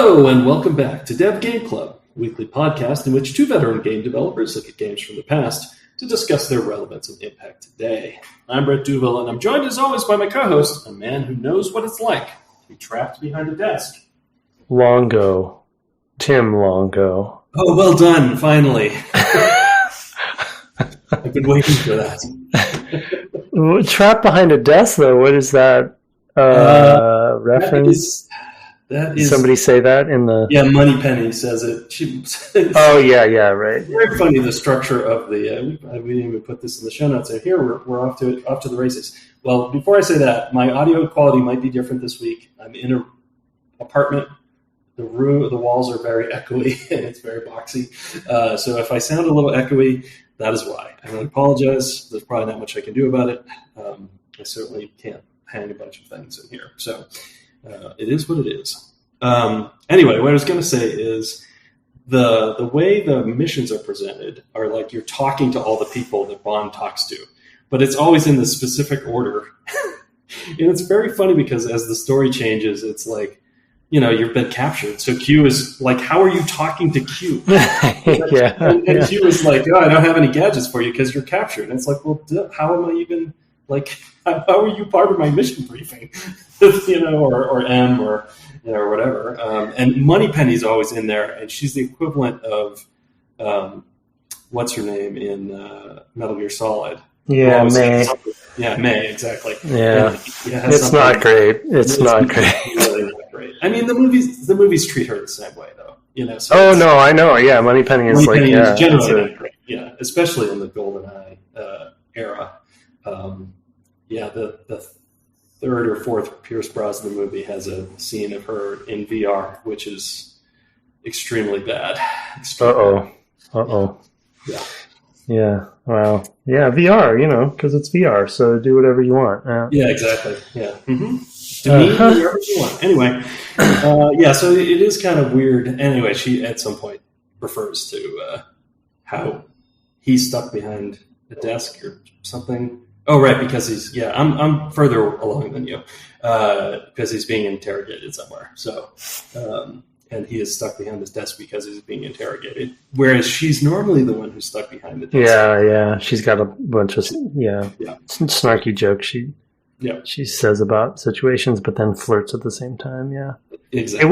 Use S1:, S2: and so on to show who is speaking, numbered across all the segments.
S1: Hello, and welcome back to Dev Game Club, a weekly podcast in which two veteran game developers look at games from the past to discuss their relevance and impact today. I'm Brett Duval, and I'm joined as always by my co-host, a man who knows what it's like to be trapped behind a desk.
S2: Longo. Tim Longo.
S1: Oh, well done, finally. I've been waiting for that.
S2: Trapped behind a desk, though, what is that reference?
S1: That is,
S2: somebody say that in the...
S1: Yeah, Moneypenny says it.
S2: Yeah, right.
S1: Very funny, the structure of the... we didn't even put this in the show notes. And here we're off to the races. Well, before I say that, my audio quality might be different this week. I'm in an apartment. The walls are very echoey, and it's very boxy. So if I sound a little echoey, that is why. I apologize. There's probably not much I can do about it. I certainly can't hang a bunch of things in here. So... it is what it is. Anyway, what I was going to say is the way the missions are presented are like you're talking to all the people that Bond talks to, but it's always in the specific order. And it's very funny because as the story changes, it's like, you've been captured. So Q is like, how are you talking to Q? And Q is like, oh, I don't have any gadgets for you because you're captured. And it's like, well, how am I even... how are you part of my mission briefing? or M or whatever. And Moneypenny's always in there, and she's the equivalent of what's her name in Metal Gear Solid?
S2: Yeah, May.
S1: Yeah, May, exactly.
S2: Yeah, it's not great. It's not great.
S1: Really not great. I mean, the movies treat her the same way, though.
S2: So no, I know. Yeah, Moneypenny is
S1: generally not great. Yeah, especially in the GoldenEye era. The third or fourth Pierce Brosnan movie has a scene of her in VR, which is extremely bad. Yeah.
S2: Yeah. Well, yeah, VR, because it's VR, so do whatever you want.
S1: Yeah, exactly. Yeah. Mm-hmm. To me, whatever you want. Anyway, so it is kind of weird. Anyway, she at some point refers to how he's stuck behind a desk or something. Oh, right, because I'm further along than you, because he's being interrogated somewhere. So, and he is stuck behind his desk because he's being interrogated, whereas she's normally the one who's stuck behind the desk.
S2: Yeah, she's got a bunch of snarky jokes she says about situations, but then flirts at the same time. Yeah,
S1: exactly.
S2: It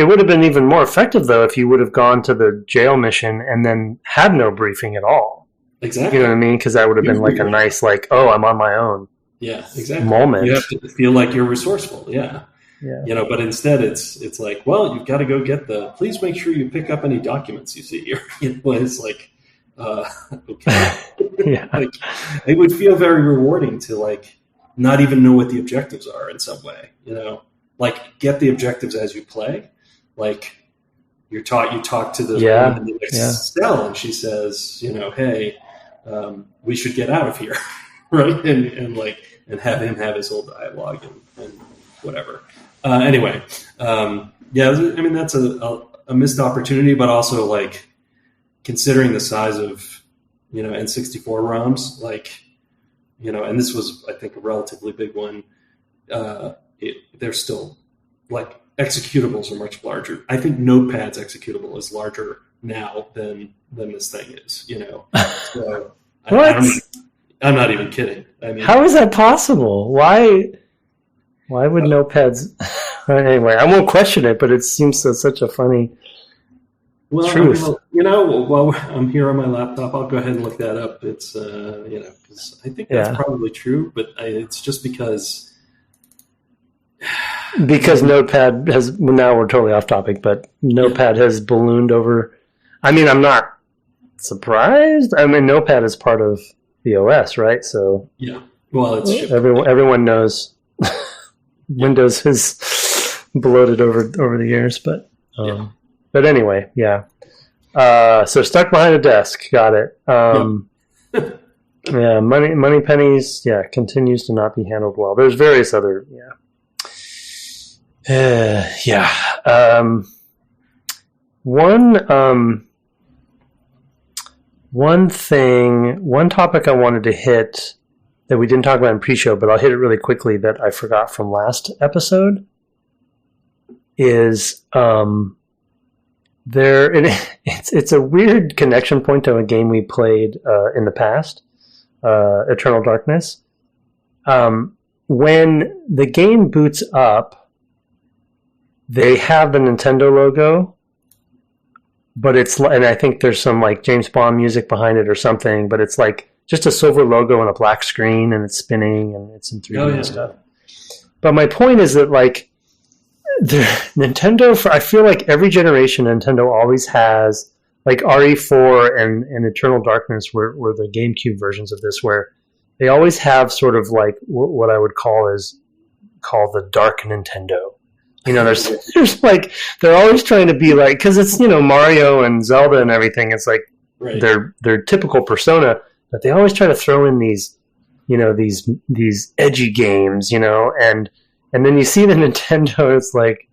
S2: would have been even more effective though if you would have gone to the jail mission and then had no briefing at all.
S1: Exactly.
S2: You know what I mean? Because that would have been like a nice, I'm on my own.
S1: Yeah, exactly.
S2: Moment.
S1: You have to feel like you're resourceful. Yeah. But instead it's like, well, you've got to go please make sure you pick up any documents you see here. It's like, okay.
S2: Yeah.
S1: It would feel very rewarding to not even know what the objectives are in some way, get the objectives as you play. You talk to the woman in the next cell, and she says, hey, we should get out of here, right? And have him have his whole dialogue and whatever. Anyway, that's a missed opportunity, but also considering the size of N64 ROMs, and this was I think a relatively big one. They're still executables are much larger. I think Notepad's executable is larger now than this thing is. So
S2: what?
S1: I'm not even kidding. I mean,
S2: how is that possible? Why would Notepads? Anyway, I won't question it, but it seems such a funny truth.
S1: While I'm here on my laptop, I'll go ahead and look that up. It's because I think that's probably true, but it's just because Notepad has, now we're totally off topic, but Notepad has ballooned over. I mean, I'm not surprised. I mean, Notepad is part of the OS, right? So yeah, well, it's
S2: everyone knows Windows has bloated over the years, but anyway, yeah. So stuck behind a desk, got it. Moneypenny's continues to not be handled well. There's various other One topic I wanted to hit that we didn't talk about in pre-show, but I'll hit it really quickly that I forgot from last episode is it's a weird connection point to a game we played in the past, Eternal Darkness. When the game boots up, they have the Nintendo logo, but and I think there's some like James Bond music behind it or something, but it's like just a silver logo and a black screen, and it's spinning and it's in 3D and stuff. But my point is that like Nintendo, I feel like every generation Nintendo always has, like RE4 and Eternal Darkness were the GameCube versions of this, where they always have sort of like what I would call the dark Nintendo. You know, there's like, they're always trying to be like, because it's, you know, Mario and Zelda and everything. It's like their typical persona, but they always try to throw in these, you know, these edgy games, you know, and then you see the Nintendo, it's like,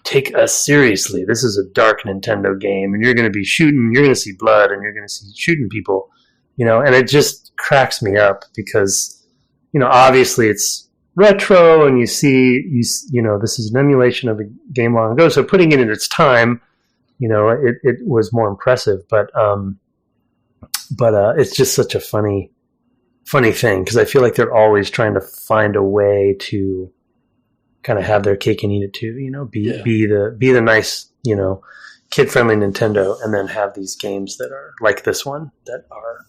S2: take us seriously. This is a dark Nintendo game, and you're going to be shooting, you're going to see blood, and you're going to see shooting people, you know, and it just cracks me up because, you know, obviously it's retro, and you know, this is an emulation of a game long ago, so putting it in its time, you know, it was more impressive, but it's just such a funny thing, because I feel like they're always trying to find a way to kind of have their cake and eat it too, you know, be the nice, you know, kid-friendly Nintendo, and then have these games that are like this one that are,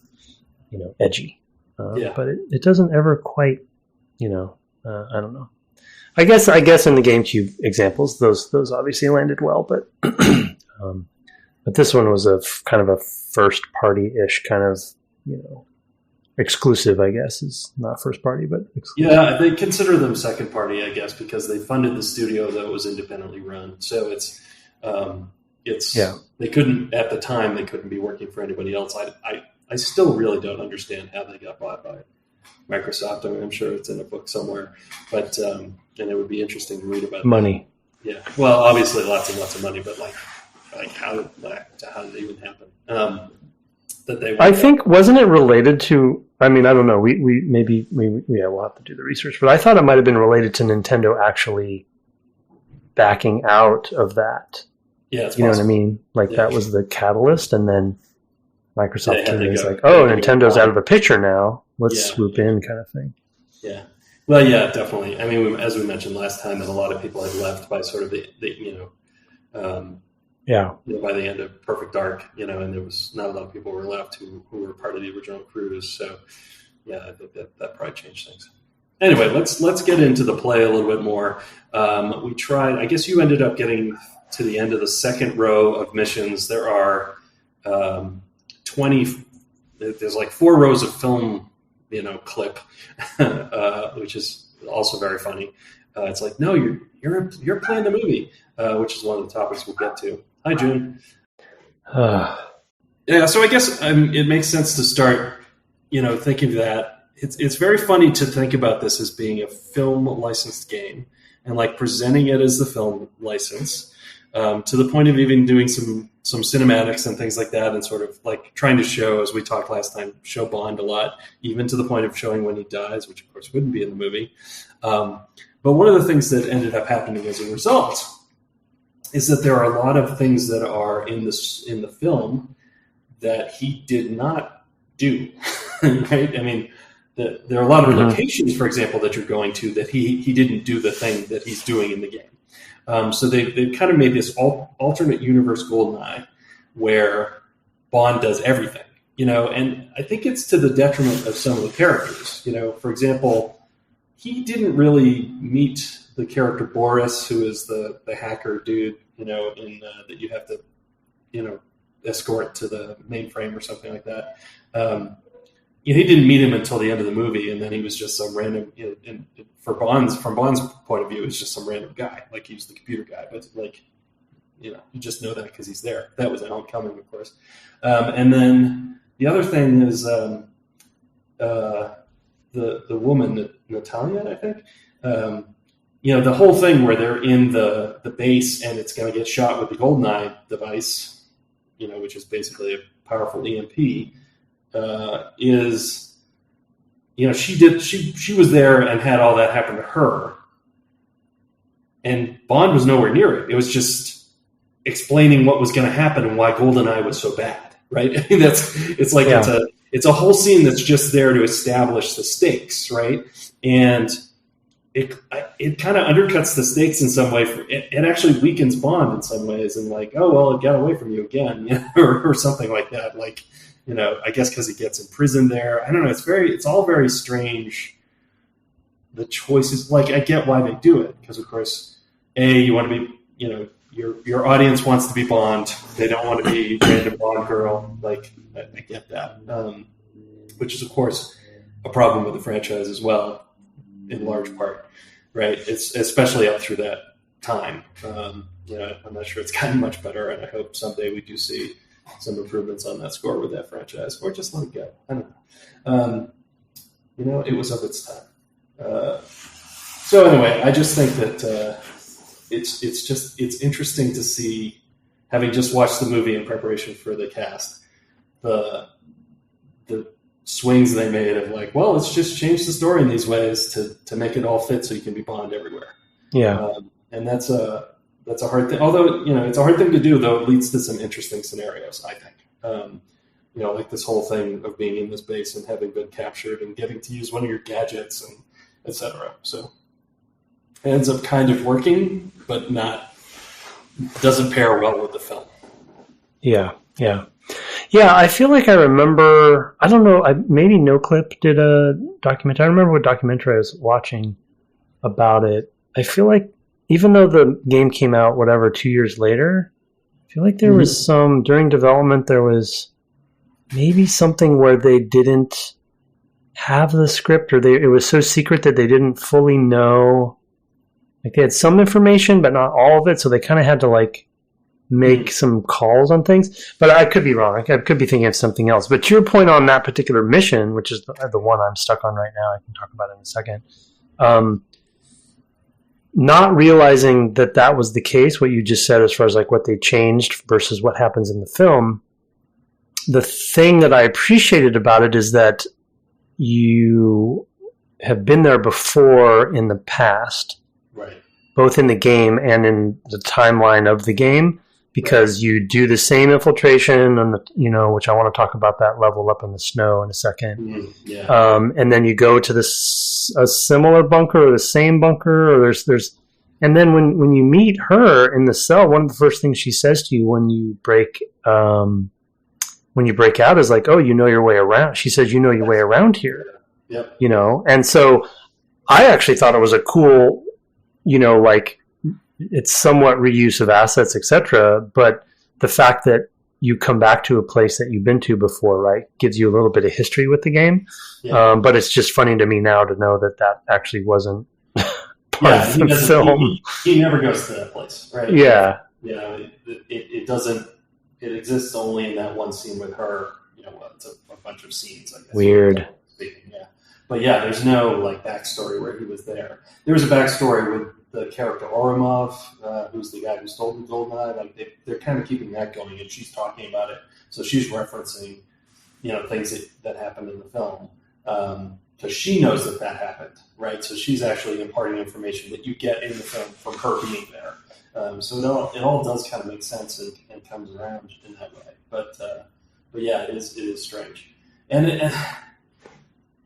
S2: you know, edgy. But it doesn't ever quite, you know, I don't know. I guess in the GameCube examples, those obviously landed well, but but this one was kind of a first party-ish kind of, you know, exclusive, I guess, is not first party, but exclusive.
S1: Yeah, they consider them second party, I guess, because they funded the studio that was independently run. So it's they couldn't, at the time, they couldn't be working for anybody else. I still really don't understand how they got bought by Microsoft. I mean, I'm sure it's in a book somewhere, but and it would be interesting to read about
S2: money.
S1: That. Yeah, well, obviously lots and lots of money, but like how did it even happen? I
S2: think, wasn't it related to, I mean, I don't know, we maybe we'll have to do the research, but I thought it might have been related to Nintendo actually backing out of that.
S1: Yeah, it's
S2: you know what I mean? Like that was the catalyst, and then Microsoft came in and was like, oh, Nintendo's out of the picture now, let's swoop in, kind of thing.
S1: Yeah. Well, yeah, definitely. I mean, as we mentioned last time, that a lot of people had left by sort of the you know, by the end of Perfect Dark, you know, and there was not a lot of people were left who were part of the original crews. So, yeah, I think that probably changed things. Anyway, let's get into the play a little bit more. We tried. I guess you ended up getting to the end of the second row of missions. There are 20. There's like 4 rows of film, you know, clip, which is also very funny. It's like, no, you're playing the movie, which is one of the topics we'll get to. Hi, June. Yeah, so I guess it makes sense to start, you know, thinking that it's very funny to think about this as being a film licensed game and like presenting it as the film license, to the point of even doing some cinematics and things like that, and sort of like trying to show, as we talked last time, show Bond a lot, even to the point of showing when he dies, which of course wouldn't be in the movie. But one of the things that ended up happening as a result is that there are a lot of things that are in the film that he did not do, right? I mean, there are a lot of locations, for example, that you're going to that he didn't do the thing that he's doing in the game. So they've kind of made this alternate universe GoldenEye where Bond does everything, you know, and I think it's to the detriment of some of the characters. You know, for example, he didn't really meet the character Boris, who is the hacker dude, you know, that you have to, you know, escort to the mainframe or something like that. He didn't meet him until the end of the movie, and then he was just some random. You know, and from Bond's point of view, he's just some random guy, like he was the computer guy. But like, you know, you just know that because he's there. That was Alan Cumming, of course. And then the other thing is the woman, Natalia, I think. You know, the whole thing where they're in the base and it's going to get shot with the GoldenEye device, you know, which is basically a powerful EMP, is, you know, she was there and had all that happen to her. And Bond was nowhere near it. It was just explaining what was going to happen and why GoldenEye was so bad, right? It's a whole scene that's just there to establish the stakes, right? And it kind of undercuts the stakes in some way. It actually weakens Bond in some ways, and like, oh well, it got away from you again, or something like that. Like, I guess because he gets imprisoned there. I don't know. It's all very strange. The choices, like, I get why they do it, because of course, you want to be, your audience wants to be Bond. They don't want to be random Bond girl. Like, I get that, which is of course a problem with the franchise as well, in large part, right? It's especially up through that time. I'm not sure it's gotten much better, and I hope someday we do see some improvements on that score with that franchise, or just let it go. I don't know. It was of its time. So anyway, I just think that it's interesting to see, having just watched the movie in preparation for the cast, the swings they made of like, well, let's just change the story in these ways to make it all fit so you can be Bond everywhere.
S2: Yeah,
S1: and that's a hard thing. Although it's a hard thing to do, though it leads to some interesting scenarios, I think. Like this whole thing of being in this base and having been captured and getting to use one of your gadgets and etc. So it ends up kind of working, but doesn't pair well with the film.
S2: Yeah. I feel like I remember, I don't know, maybe NoClip did a documentary. I remember what documentary I was watching about it. I feel like even though the game came out, 2 years later, I feel like there was during development, there was maybe something where they didn't have the script, or it was so secret that they didn't fully know. Like, they had some information, but not all of it, so they kind of had to like make some calls on things. But I could be wrong. I could be thinking of something else. But to your point on that particular mission, which is the one I'm stuck on right now, I can talk about it in a second. Not realizing that was the case, what you just said as far as like what they changed versus what happens in the film. The thing that I appreciated about it is that you have been there before in the past,
S1: right?
S2: Both in the game and in the timeline of the game, because you do the same infiltration and which I want to talk about that level up in the snow in a second. And then you go to a similar bunker or the same bunker, or there's and then when you meet her in the cell, one of the first things she says to you when you break out is like, oh, you know your way around. She says, you know your way around here.
S1: Yep.
S2: And so I actually thought it was a cool, like, it's somewhat reuse of assets, etc. But the fact that you come back to a place that you've been to before, right, gives you a little bit of history with the game. Yeah. But it's just funny to me now to know that actually wasn't part of the film.
S1: He never goes to that place, right?
S2: Yeah.
S1: It doesn't. It exists only in that one scene with her. It's a bunch of scenes, I guess.
S2: Weird.
S1: Yeah. But yeah, there's no like backstory where he was there. There was a backstory with the character Oromov, who's the guy who stole the GoldenEye. Like they're kind of keeping that going, and she's talking about it. So she's referencing, things that happened in the film, because she knows that happened, right? So she's actually imparting information that you get in the film from her being there. So it all does kind of make sense and comes around in that way. But yeah, it is strange, and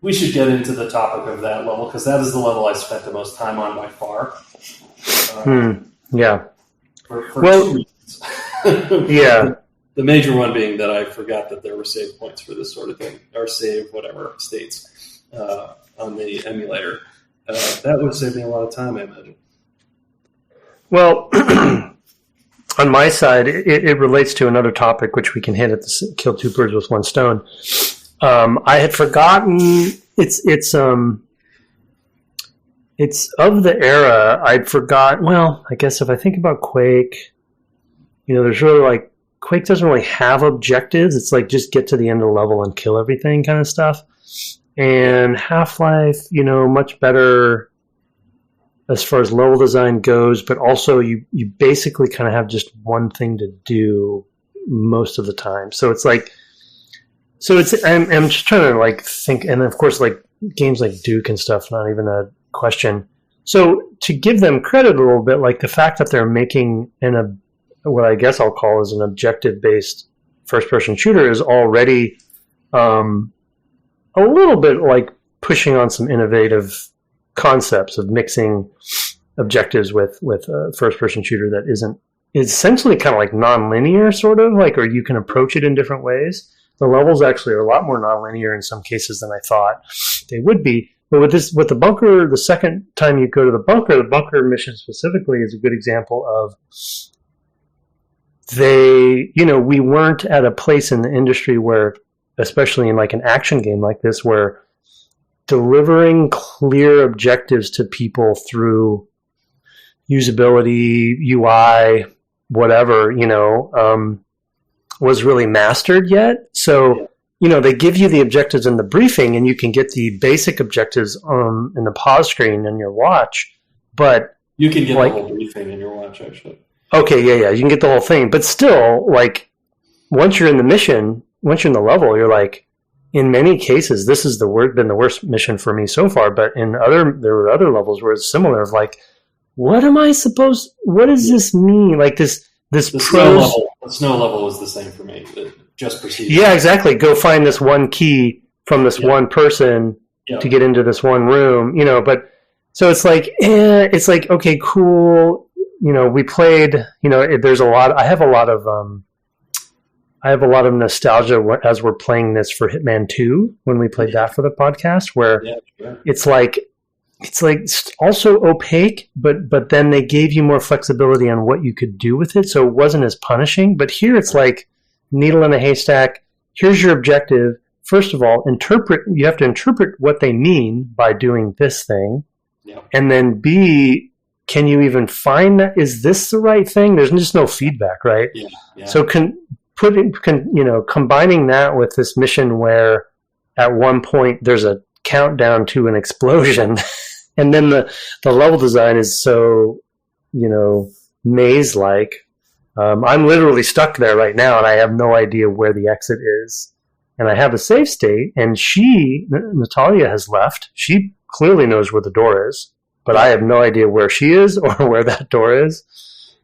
S1: we should get into the topic of that level, because that is the level I spent the most time on by far.
S2: Yeah.
S1: For 2 reasons.
S2: Yeah.
S1: The major one being that I forgot that there were save points for this sort of thing, or save whatever states on the emulator. That would save me a lot of time, I imagine.
S2: Well, on my side, it relates to another topic which we can hit at the kill two birds with one stone. I had forgotten it's of the era. I'd forgot. Well, I guess if I think about Quake, there's really like Quake doesn't really have objectives. It's like just get to the end of the level and kill everything kind of stuff. And Half-Life, much better as far as level design goes, but also you basically kind of have just one thing to do most of the time. So it's like, I'm just trying to like think, and of course like games like Duke and stuff, not even a question. So to give them credit a little bit, like the fact that they're making what I guess I'll call is an objective-based first-person shooter is already a little bit like pushing on some innovative concepts of mixing objectives with a first-person shooter that is essentially kind of like non-linear, sort of like, or you can approach it in different ways. The levels actually are a lot more non-linear in some cases than I thought they would be. But with the bunker, the second time you go to the bunker mission specifically is a good example of we weren't at a place in the industry where, especially in like an action game like this, where delivering clear objectives to people through usability, UI, whatever, was really mastered yet. So, they give you the objectives in the briefing and you can get the basic objectives in the pause screen in your watch, but
S1: you can get the whole briefing in your watch, actually.
S2: Okay, yeah. You can get the whole thing, but still, once you're in the mission, once you're in the level, you're like, in many cases, this has been the worst mission for me so far, but there were other levels where it's similar of like, what does this mean? Like the
S1: snow level was the same for me. Just proceed.
S2: Yeah, exactly. Go find this one key from this one person to get into this one room, but so it's like, okay, cool. We played, there's I have a lot of nostalgia as we're playing this for Hitman 2 when we played that for the podcast, where it's like also opaque, but then they gave you more flexibility on what you could do with it, so it wasn't as punishing. But here it's like needle in a haystack. Here's your objective. First of all, you have to interpret what they mean by doing this thing. And then B, can you even find that? Is this the right thing? There's just no feedback, right? So combining that with this mission where at one point there's a countdown to an explosion and then the level design is so, maze-like. I'm literally stuck there right now and I have no idea where the exit is. And I have a save state, and Natalia has left. She clearly knows where the door is, but I have no idea where she is or where that door is.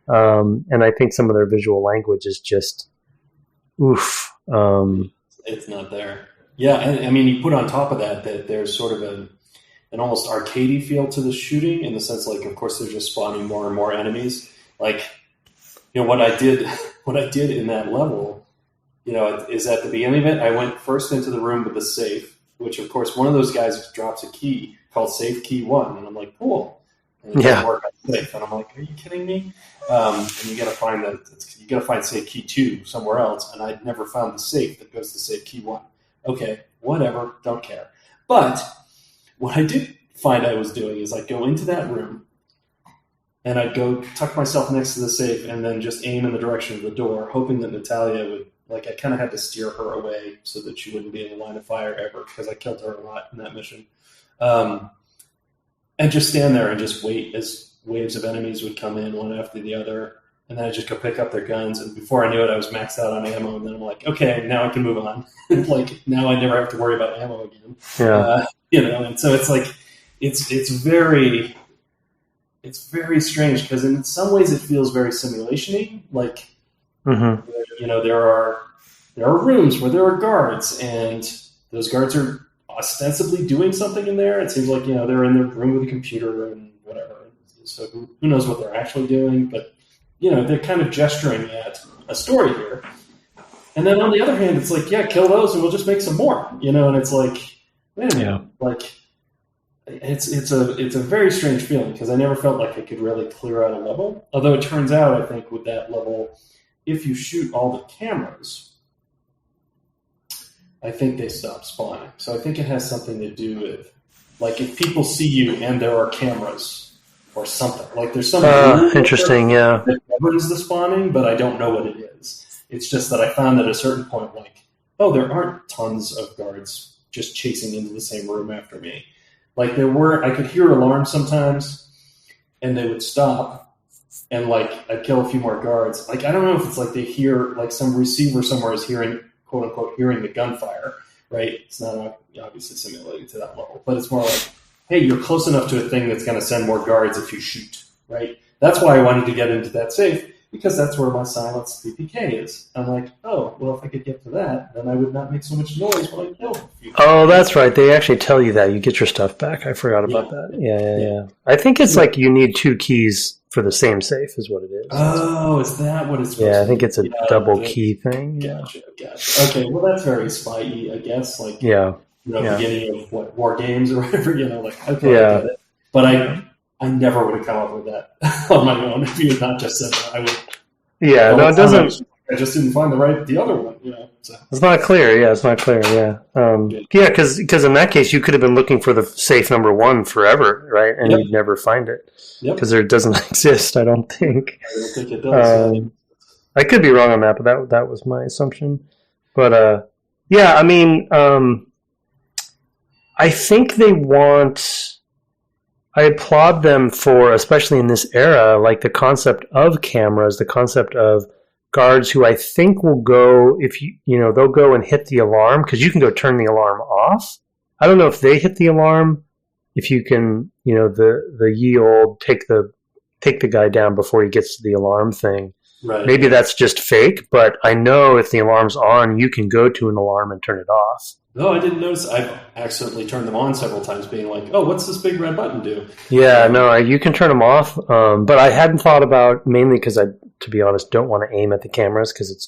S2: And I think some of their visual language is just, oof.
S1: It's not there. Yeah, and I mean, you put on top of that there's sort of an almost arcadey feel to the shooting, in the sense, like, of course, they're just spawning more and more enemies. Like, what I did in that level, is at the beginning of it, I went first into the room with the safe, which, of course, one of those guys drops a key called Safe Key 1, and I'm like, cool. And it doesn't work on safe, and I'm like, are you kidding me? And you got to find Safe Key 2 somewhere else, and I'd never found the safe that goes to Safe Key 1. Okay, whatever, don't care. But what I did find I was doing is I'd go into that room, and I'd go tuck myself next to the safe, and then just aim in the direction of the door, hoping that Natalia would, I kind of had to steer her away so that she wouldn't be in the line of fire ever, because I killed her a lot in that mission. And just stand there and just wait as waves of enemies would come in one after the other. And then I just go pick up their guns. And before I knew it, I was maxed out on ammo. And then I'm like, okay, now I can move on. Now I never have to worry about ammo again.
S2: Yeah.
S1: And so it's like, it's very strange, because in some ways it feels very simulation-y. Like, there are rooms where there are guards, and those guards are ostensibly doing something in there. It seems like, they're in their room with a computer and whatever. So who knows what they're actually doing, but, they're kind of gesturing at a story here. And then on the other hand, it's like, yeah, kill those and we'll just make some more, and it's like, wait a minute, like, it's a very strange feeling, because I never felt like I could really clear out a level. Although it turns out, I think, with that level, if you shoot all the cameras, I think they stop spawning. So I think it has something to do with, like, if people see you and there are cameras or something. Like, there's something
S2: interesting,
S1: that governs the spawning, but I don't know what it is. It's just that I found at a certain point, like, oh, there aren't tons of guards just chasing into the same room after me. Like, I could hear alarms sometimes, and they would stop, and, like, I'd kill a few more guards. Like, I don't know if it's like they hear, like, some receiver somewhere is hearing, quote unquote, hearing the gunfire, right? It's not obviously simulated to that level, but it's more like, hey, you're close enough to a thing that's going to send more guards if you shoot, right? That's why I wanted to get into that safe, because that's where my silenced PPK is. I'm like, oh, well, if I could get to that, then I would not make so much noise when I kill a few.
S2: Oh, that's right. They actually tell you that. You get your stuff back. I forgot about that. Yeah. I think it's like you need 2 keys for the same safe is what it is.
S1: Oh, is that what it's supposed to be?
S2: Yeah, I think it's a double key thing.
S1: Gotcha. Okay, well, that's very spy-y, I guess. Like, beginning of what, War Games or whatever, like, okay, I get it. But I never would have come up with that on my own if you had not just said that. I would.
S2: Yeah, no, it doesn't.
S1: I just didn't find the other one, So.
S2: It's not clear. Yeah, it's not clear. Yeah. Because in that case, you could have been looking for the safe number 1 forever, right? And you'd never find it because it doesn't exist. I don't think.
S1: I don't think it does.
S2: I could be wrong on that, but that was my assumption. But I mean, I think they want. I applaud them for, especially in this era, like the concept of cameras, the concept of guards who I think will go, if they'll go and hit the alarm, because you can go turn the alarm off. I don't know if they hit the alarm, if you can, the ye old take the guy down before he gets to the alarm thing.
S1: Right.
S2: Maybe that's just fake, but I know if the alarm's on, you can go to an alarm and turn it off.
S1: No, I didn't notice. I've accidentally turned them on several times, being like, "Oh, what's this big red button do?"
S2: Yeah, no, you can turn them off, but I hadn't thought about, mainly because I, to be honest, don't want to aim at the cameras because it's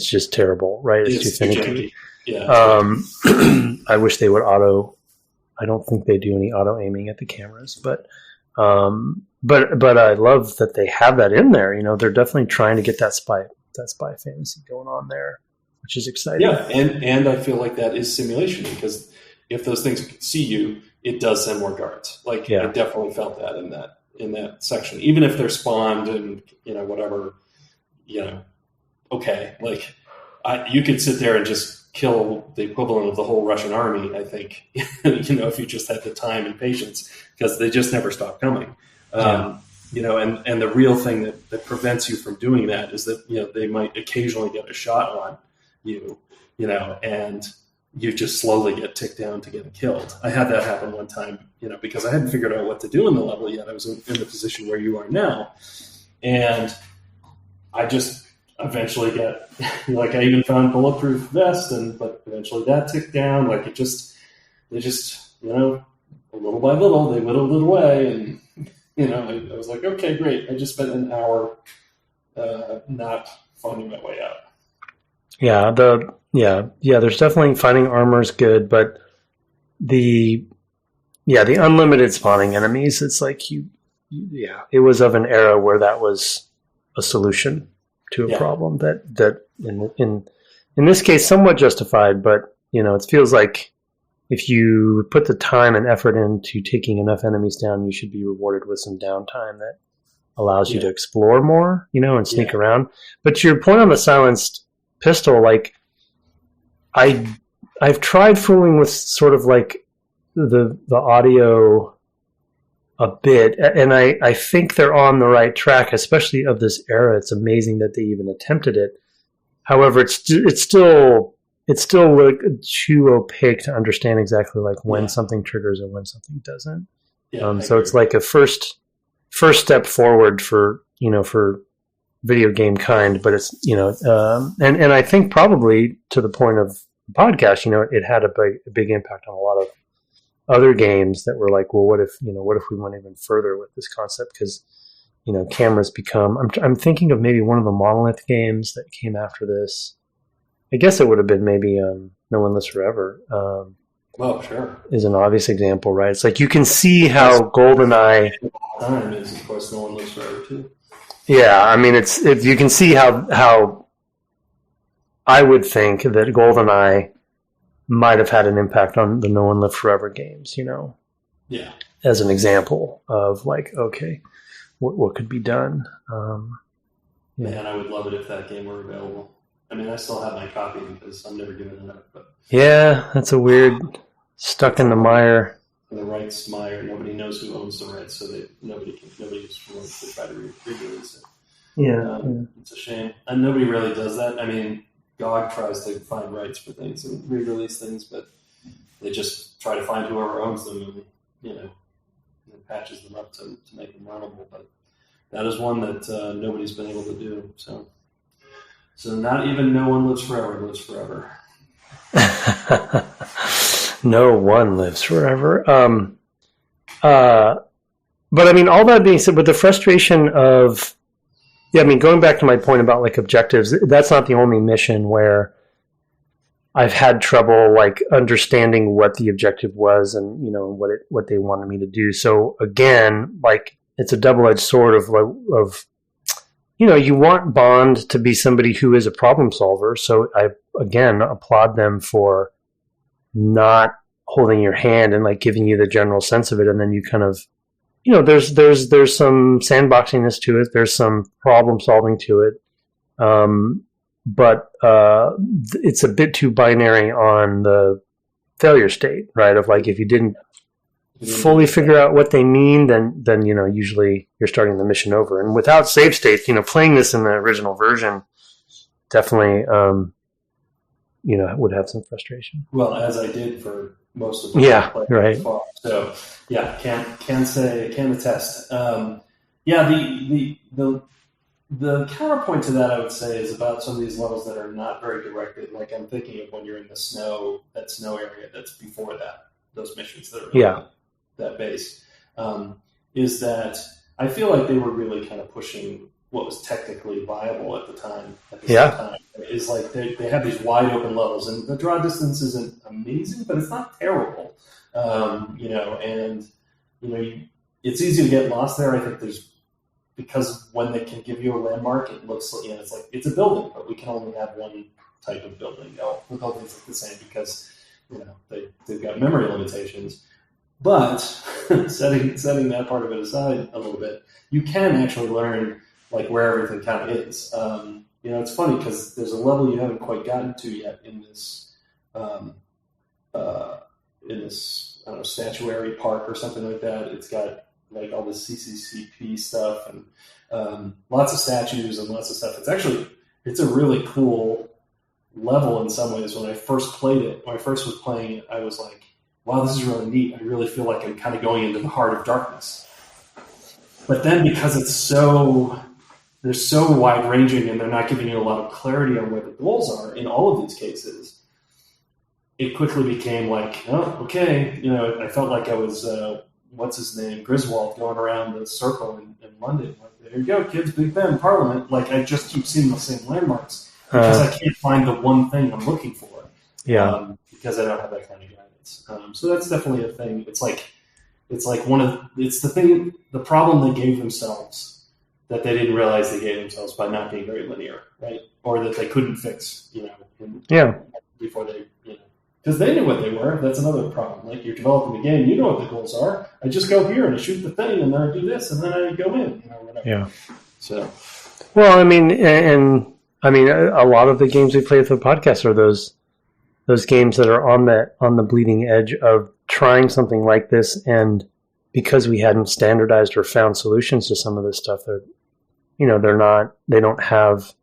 S2: just terrible, right? It's too finicky.
S1: Yeah.
S2: I wish they would auto. I don't think they do any auto aiming at the cameras, but I love that they have that in there. They're definitely trying to get that spy fantasy going on there, which is exciting.
S1: Yeah, and I feel like that is simulation, because if those things see you, it does send more guards. Like, I definitely felt that in that section, even if they're spawned and whatever. Okay, like you could sit there and just kill the equivalent of the whole Russian army, I think. If you just had the time and patience, because they just never stop coming. And the real thing that prevents you from doing that is that they might occasionally get a shot on you, and you just slowly get ticked down to getting killed. I had that happen one time, because I hadn't figured out what to do in the level yet. I was in the position where you are now, and I just eventually got, like, I even found bulletproof vest, but eventually that ticked down. Like, they just, little by little, they whittled it away, and I was like, okay, great. I just spent an hour not finding my way out.
S2: Yeah, there's definitely finding armor is good, but the unlimited spawning enemies, it's like it was of an era where that was a solution to a problem that in this case somewhat justified, but it feels like if you put the time and effort into taking enough enemies down, you should be rewarded with some downtime that allows you to explore more, and sneak around. But to your point on the silenced pistol, like I've tried fooling with sort of like the audio a bit, and I think they're on the right track, especially of this era. It's amazing that they even attempted it. However, it's still like too opaque to understand exactly like when something triggers and when something doesn't. So it's like a first step forward for video game kind, but it's and I think probably to the point of the podcast, it had a big impact on a lot of other games that were like, well, what if we went even further with this concept? Because cameras become. I'm thinking of maybe one of the Monolith games that came after this. I guess it would have been maybe No One Lives Forever.
S1: Well, sure.
S2: Is an obvious example, right? It's like you can see how GoldenEye.
S1: Time is, of course, No One Lives Forever too.
S2: Yeah, I mean, if you can see how I would think that GoldenEye might have had an impact on the No One Lived Forever games,
S1: Yeah.
S2: As an example of like, okay, what could be done?
S1: Man, I would love it if that game were available. I mean, I still have my copy because I'm never giving it up. But
S2: yeah, that's a weird stuck in the mire.
S1: The rights mire. Nobody knows who owns the rights, so nobody is willing to try to re-release it.
S2: Yeah,
S1: it's a shame, and nobody really does that. I mean, GOG tries to find rights for things and re-release things, but they just try to find whoever owns them and, and patches them up to make them runnable. But that is one that nobody's been able to do. So not even No One Lives Forever lives forever.
S2: No one lives forever. But I mean, all that being said, with the frustration of, going back to my point about like objectives, that's not the only mission where I've had trouble like understanding what the objective was and, what they wanted me to do. So again, like it's a double-edged sword of you want Bond to be somebody who is a problem solver. So I, again, applaud them for not holding your hand and like giving you the general sense of it. And then you kind of, there's some sandboxiness to it. There's some problem solving to it. But it's a bit too binary on the failure state, right? Of like, if you didn't fully figure out what they mean, then usually you're starting the mission over. And without save states, playing this in the original version definitely, would have some frustration.
S1: Well, as I did for most of the
S2: right.
S1: Far. So can attest. The counterpoint to that, I would say, is about some of these levels that are not very directed. Like I'm thinking of when you're in that snow area that's before that, those missions that are that base, is that I feel like they were really kind of pushing what was technically viable at the time. Same time. Is like they have these wide open levels, and the draw distance isn't amazing, but it's not terrible. It's easy to get lost there. I think because when they can give you a landmark, it looks like it's like it's a building, but we can only have one type of building. The buildings look the same because they've got memory limitations. But setting that part of it aside a little bit, you can actually learn like where everything kind of is. It's funny because there's a level you haven't quite gotten to yet in this statuary park or something like that. It's got like all this CCCP stuff and lots of statues and lots of stuff. It's a really cool level in some ways. When I first was playing it, I was like, wow, this is really neat. I really feel like I'm kind of going into the heart of darkness. But then because they're so wide ranging and they're not giving you a lot of clarity on where the goals are in all of these cases, it quickly became like, oh, okay. I felt like I was, what's his name? Griswold going around the circle in London. Like, there you go, kids, Big Ben, Parliament. Like I just keep seeing the same landmarks because I can't find the one thing I'm looking for. Because I don't have that kind of guidance. So that's definitely a thing. It's the problem they gave themselves that they didn't realize they gave themselves by not being very linear, right? Or that they couldn't fix, before they, because they knew what they were. That's another problem. Like you're developing the game, you know what the goals are. I just go here and I shoot the thing, and then I do this, and then I go in, whatever.
S2: Yeah.
S1: So.
S2: Well, a lot of the games we play for the podcast are those games that are on the bleeding edge of trying something like this, and because we hadn't standardized or found solutions to some of this stuff, they don't have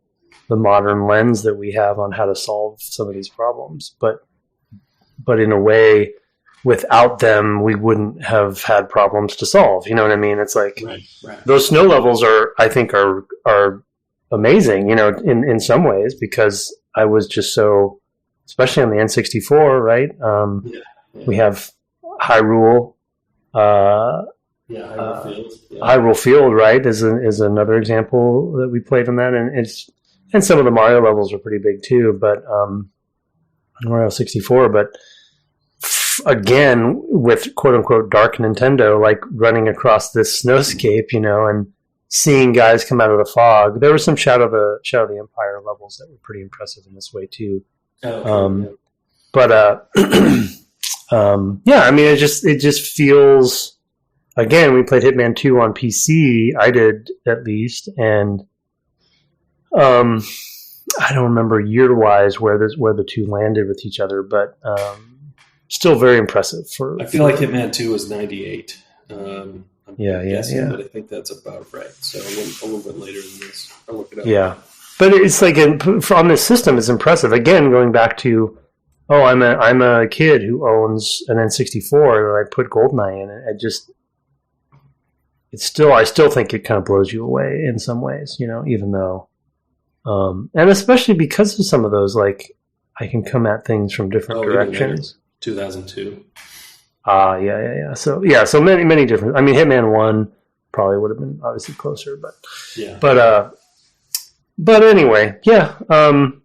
S2: the modern lens that we have on how to solve some of these problems. But in a way, without them, we wouldn't have had problems to solve. You know what I mean? It's like those snow levels I think are amazing, in some ways, because I was just so, especially on the N64, right? We have Hyrule. Hyrule Field, right, is another example that we played on that, and some of the Mario levels are pretty big too, but Mario 64. But again, with quote unquote dark Nintendo, like running across this snowscape, and seeing guys come out of the fog. There were some Shadow of the Empire levels that were pretty impressive in this way too. But it just feels. Again, we played Hitman 2 on PC. I did, at least, and I don't remember year-wise where the two landed with each other, but still very impressive.
S1: I feel like Hitman 2 was 98. I'm guessing, but I think that's about right. So a little bit later than this. I'll look it up.
S2: Yeah, but it's like on this system, it's impressive. Again, going back to oh, I'm a kid who owns an N64 that I put GoldenEye in. I still think it kind of blows you away in some ways, even though, and especially because of some of those, like I can come at things from different directions.
S1: 2002.
S2: Yeah. So many different. I mean, Hitman 1 probably would have been obviously closer, but
S1: yeah.
S2: But anyway, yeah. I'm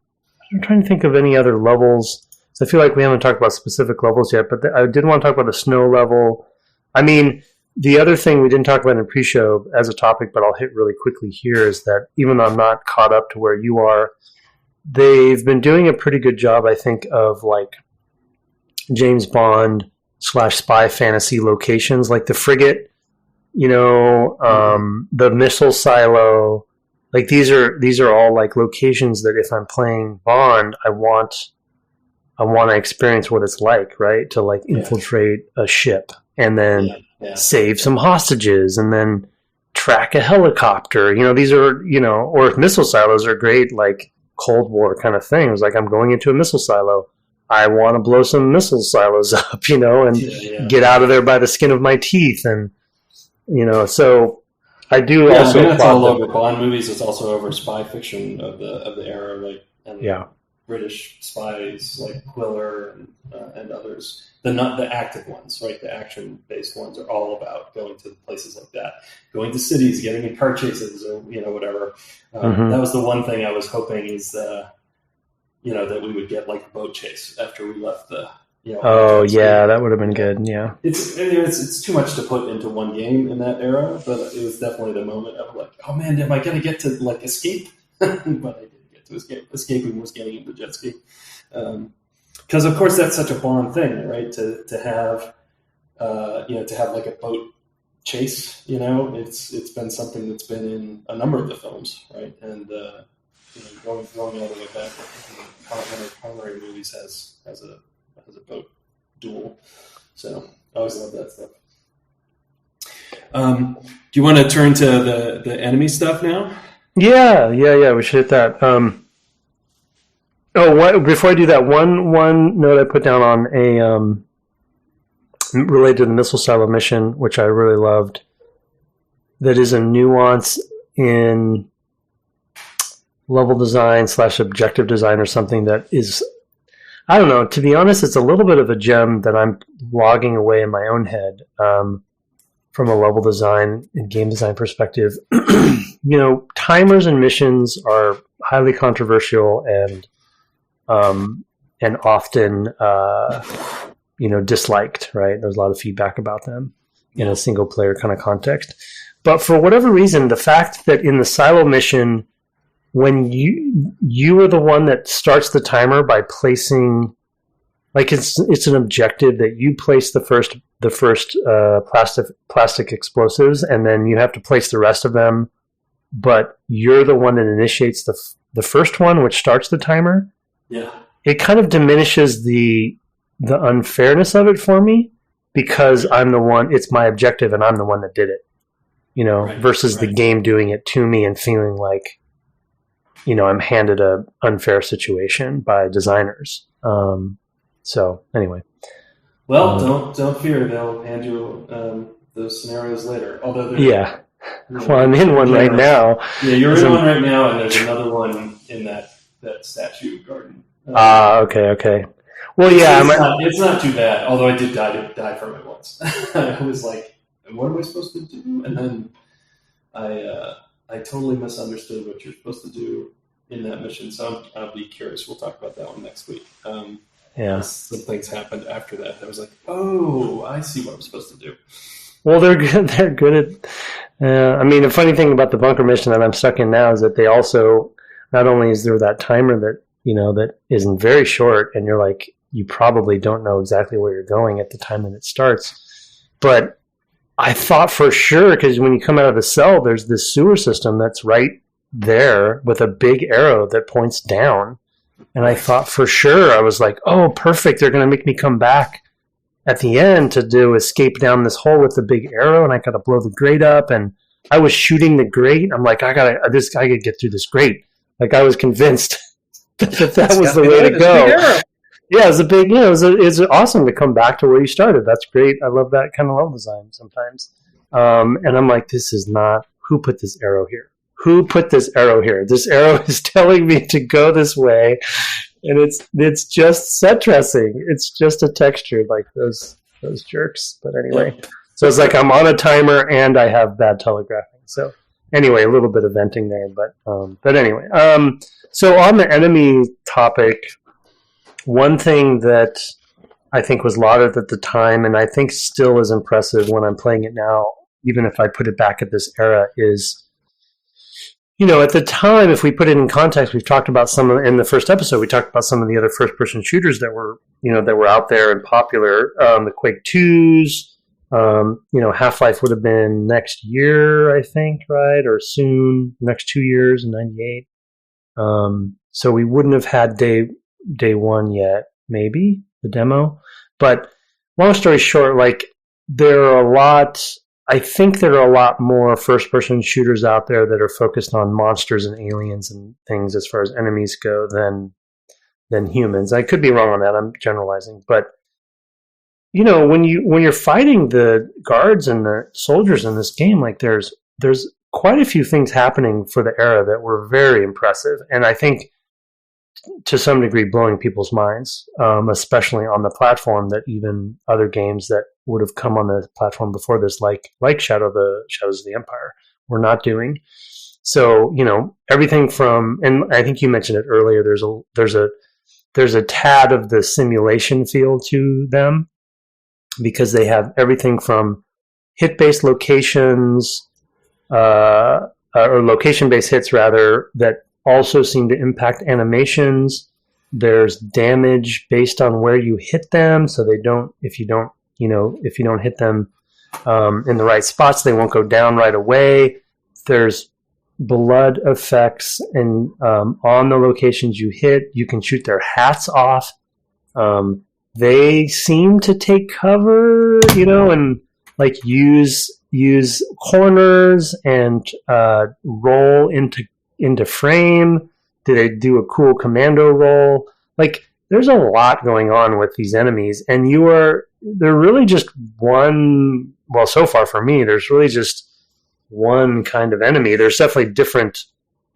S2: trying to think of any other levels. So I feel like we haven't talked about specific levels yet, but I did want to talk about the snow level. I mean, the other thing we didn't talk about in the pre-show as a topic, but I'll hit really quickly here, is that even though I'm not caught up to where you are, they've been doing a pretty good job, I think, of like James Bond / spy fantasy locations, like the frigate, the missile silo. Like these are all like locations that if I'm playing Bond, I want to experience what it's like, right? To like infiltrate a ship and then save some hostages and then track a helicopter. These are, or missile silos are great, like Cold War kind of things. Like I'm going into a missile silo. I want to blow some missile silos up, and get out of there by the skin of my teeth. And, so I do also.
S1: I mean, it's all over Bond movies. It's also over spy fiction of the era, like British spies like Quiller and others. The active ones, right? The action-based ones are all about going to places like that, going to cities, getting in car chases, or whatever. That was the one thing I was hoping is, that we would get like a boat chase after we left the.
S2: Oh yeah, that would have been good. Yeah,
S1: it's too much to put into one game in that era, but it was definitely the moment of like, oh man, am I going to get to like escape? But I didn't get to escape. Escaping was getting into jet ski. Because of course that's such a Bond thing, right? To have, to have like a boat chase. It's been something that's been in a number of the films, right? And going all the way back, one of Connery movies has a boat duel. So I always love that stuff. Do you want to turn to the enemy stuff now?
S2: Yeah. We should hit that. Before I do that, one note I put down on a related to the missile silo mission, which I really loved. That is a nuance in level design / objective design or something that is, I don't know. To be honest, it's a little bit of a gem that I'm logging away in my own head from a level design and game design perspective. Timers and missions are highly controversial and often, disliked, right? There's a lot of feedback about them in a single player kind of context. But for whatever reason, the fact that in the silo mission, when you are the one that starts the timer by placing, like it's an objective that you place the first plastic explosives, and then you have to place the rest of them, but you're the one that initiates the first one, which starts the timer.
S1: Yeah.
S2: It kind of diminishes the unfairness of it for me, because I'm the one, it's my objective and I'm the one that did it, versus the game doing it to me and feeling like, I'm handed a unfair situation by designers. So anyway.
S1: Well, don't fear. They'll hand you those scenarios later. Although
S2: well, I'm in one right now.
S1: Yeah, you're in one right now, and there's another one in that statue garden.
S2: Okay. Well, yeah,
S1: it's not too bad. Although I did die from it once. I was like, "What am I supposed to do?" And then I totally misunderstood what you're supposed to do in that mission. So I'll be curious. We'll talk about that one next week. Some things happened after that. I was like, "Oh, I see what I'm supposed to do."
S2: Well, they're good. They're good at. The funny thing about the bunker mission that I'm stuck in now is that they also, not only is there that timer that that isn't very short, and you're like, you probably don't know exactly where you're going at the time that it starts, but I thought for sure, because when you come out of the cell, there's this sewer system that's right there with a big arrow that points down. And I thought for sure, I was like, oh, perfect. They're going to make me come back at the end to do escape down this hole with the big arrow. And I got to blow the grate up. And I was shooting the grate. I'm like, I got to get through this grate. Like I was convinced that was the way to go. Yeah, it's a big, it's awesome to come back to where you started. That's great. I love that kind of level design sometimes. And I'm like, this is not, who put this arrow here? Who put this arrow here? This arrow is telling me to go this way, and it's just set dressing. It's just a texture like those jerks. But anyway, so it's like I'm on a timer and I have bad telegraphing. So anyway, a little bit of venting there, but anyway. So on the enemy topic, one thing that I think was lauded at the time, and I think still is impressive when I'm playing it now, even if I put it back at this era, is, at the time, if we put it in context, we've talked about in the first episode, we talked about some of the other first-person shooters that were out there and popular. The Quake 2s, Half-Life would have been next year, I think, right? Or soon, next 2 years in 98. So we wouldn't have had day one yet, maybe, the demo. But long story short, I think there are a lot more first-person shooters out there that are focused on monsters and aliens and things as far as enemies go than humans. I could be wrong on that. I'm generalizing, but when you're fighting the guards and the soldiers in this game, there's quite a few things happening for the era that were very impressive, and I think to some degree blowing people's minds, especially on the platform that even other games that would have come on the platform before this, like Shadows of the Empire, were not doing. So, everything from, and I think you mentioned it earlier, there's a tad of the simulation feel to them, because they have everything from hit-based locations, or location-based hits rather, that also seem to impact animations. There's damage based on where you hit them, so if you don't hit them in the right spots, they won't go down right away. There's blood effects, and on the locations you hit, you can shoot their hats off. They seem to take cover, and use corners and roll into frame. Do they do a cool commando roll? There's a lot going on with these enemies, and they're really just one. Well, so far for me, there's really just one kind of enemy. There's definitely different.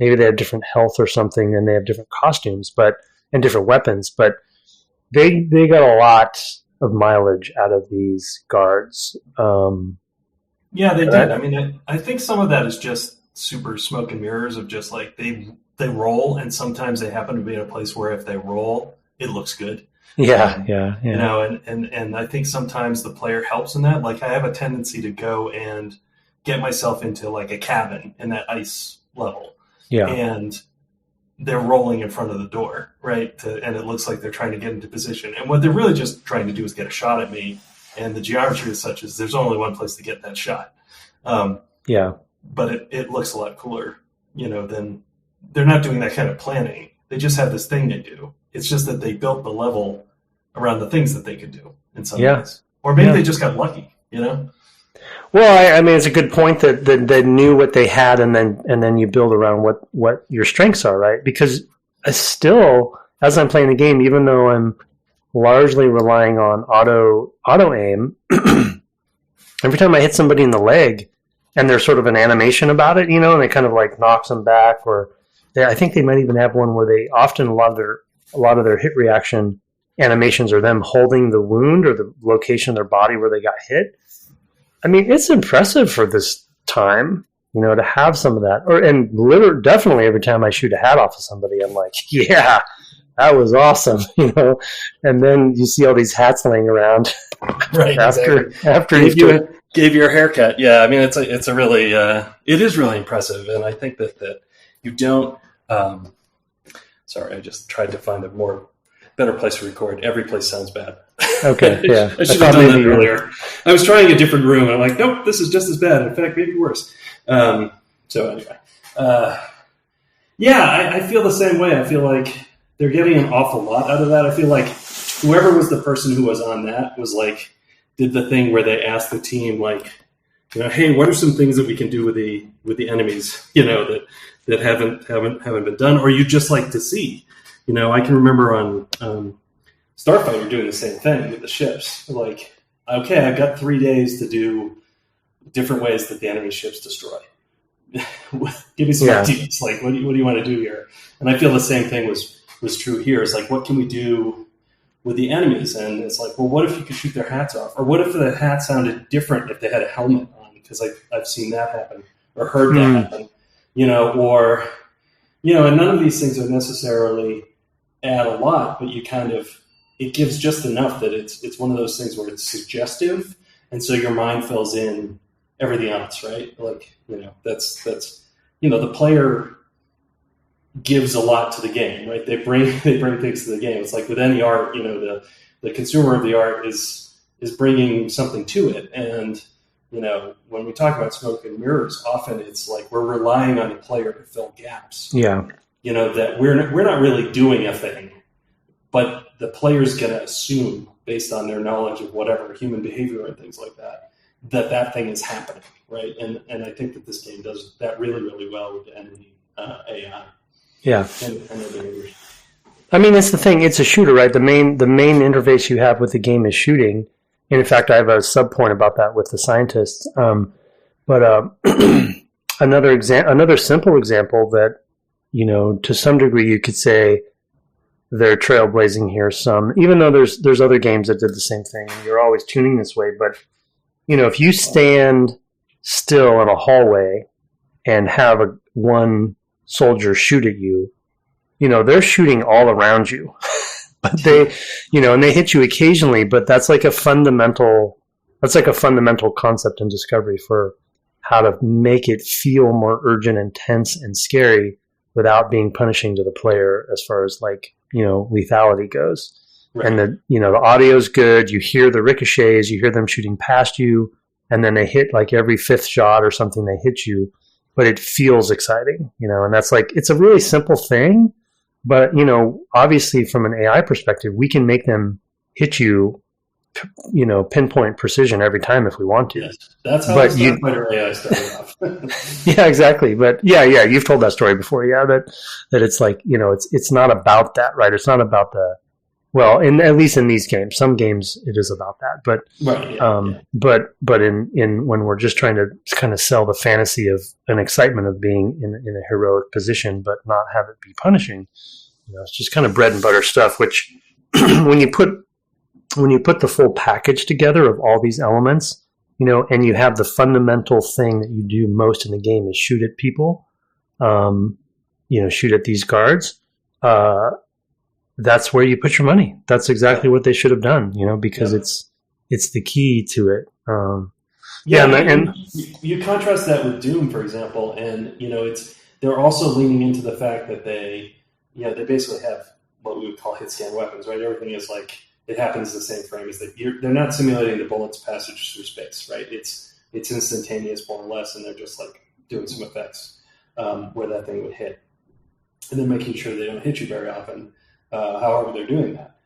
S2: Maybe they have different health or something, and they have different costumes, and different weapons. But they got a lot of mileage out of these guards.
S1: Yeah, they did. I mean, I think some of that is just super smoke and mirrors of just they roll, and sometimes they happen to be in a place where if they roll, it looks good.
S2: Yeah.
S1: And I think sometimes the player helps in that. I have a tendency to go and get myself into a cabin in that ice level.
S2: Yeah.
S1: And they're rolling in front of the door, right? And it looks like they're trying to get into position. And what they're really just trying to do is get a shot at me. And the geometry is such as there's only one place to get that shot. But it looks a lot cooler, than they're not doing that kind of planning. They just have this thing they do. It's just that they built the level around the things that they could do in some ways. Or maybe they just got lucky, Well,
S2: I mean, it's a good point that they knew what they had, and then you build around what your strengths are, right? Because still, as I'm playing the game, even though I'm largely relying on auto aim, every time I hit somebody in the leg, and there's sort of an animation about it, and it kind of knocks them back, or I think they might even have one where they often a lot of their hit reaction animations are them holding the wound or the location of their body where they got hit. I mean, it's impressive for this time, to have some of that. And definitely every time I shoot a hat off of somebody, I'm like, yeah, that was awesome, And then you see all these hats laying around,
S1: right?
S2: after
S1: gave you a haircut. Yeah, I mean, it's a really it is really impressive, and I think that you don't. Sorry, I just tried to find a better place to record. Every place sounds bad.
S2: Okay, yeah.
S1: I should have done that earlier. I was trying a different room, and I'm like, nope, this is just as bad. In fact, maybe worse. So anyway, I feel the same way. I feel like they're getting an awful lot out of that. I feel like whoever was the person who was on that was did the thing where they asked the team, hey, what are some things that we can do with the enemies, that haven't been done, or you just like to see. I can remember on Starfighter doing the same thing with the ships. Like, okay, I've got 3 days to do different ways that the enemy ships destroy. Give me some ideas. Like, what do you want to do here? And I feel the same thing was true here. It's like, what can we do with the enemies? And it's like, well, what if you could shoot their hats off? Or what if the hat sounded different if they had a helmet on? Because I've seen that happen or heard that happen. And none of these things are necessarily add a lot, but it gives just enough that it's one of those things where it's suggestive, and so your mind fills in everything else, right? Like, that's the player gives a lot to the game, right? They bring things to the game. It's like with any art, the consumer of the art is bringing something to it, and when we talk about smoke and mirrors, often it's like we're relying on the player to fill gaps.
S2: Yeah.
S1: That we're not really doing a thing, but the player's going to assume, based on their knowledge of whatever human behavior and things like that, that thing is happening, right? And I think that this game does that really, really well with the enemy AI.
S2: Yeah.
S1: And their behaviors.
S2: I mean, it's the thing. It's a shooter, right? The main interface you have with the game is shooting. And in fact, I have a sub point about that with the scientists. But another simple example that, to some degree you could say they're trailblazing here even though there's other games that did the same thing, and you're always tuning this way. But, if you stand still in a hallway and have one soldier shoot at you, they're shooting all around you. But they, and they hit you occasionally, but that's like a fundamental concept in discovery for how to make it feel more urgent and tense and scary without being punishing to the player as far as lethality goes. Right. And the audio's good. You hear the ricochets, you hear them shooting past you, and then they hit like every fifth shot or something, they hit you, but it feels exciting, and that's like, it's a really simple thing. But, obviously from an AI perspective, we can make them hit you, pinpoint precision every time if we want to.
S1: Yes, that's how Starfighter AI started off.
S2: Yeah, exactly. But yeah, you've told that story before. Yeah, that it's like, it's not about that, right? It's not about at least in these games, some games it is about that. But right, but in when we're just trying to kind of sell the fantasy of an excitement of being in a heroic position, but not have it be punishing, it's just kind of bread and butter stuff. Which when you put the full package together of all these elements, and you have the fundamental thing that you do most in the game is shoot at people, shoot at these guards. That's where you put your money. That's exactly what they should have done, because it's the key to it.
S1: And you contrast that with Doom, for example, and they're also leaning into the fact that they basically have what we would call hit scan weapons, right? Everything is like it happens the same frame as that. They're not simulating the bullet's passage through space, right? It's instantaneous, more or less, and they're just like doing some effects where that thing would hit, and then making sure they don't hit you very often. However they're doing that.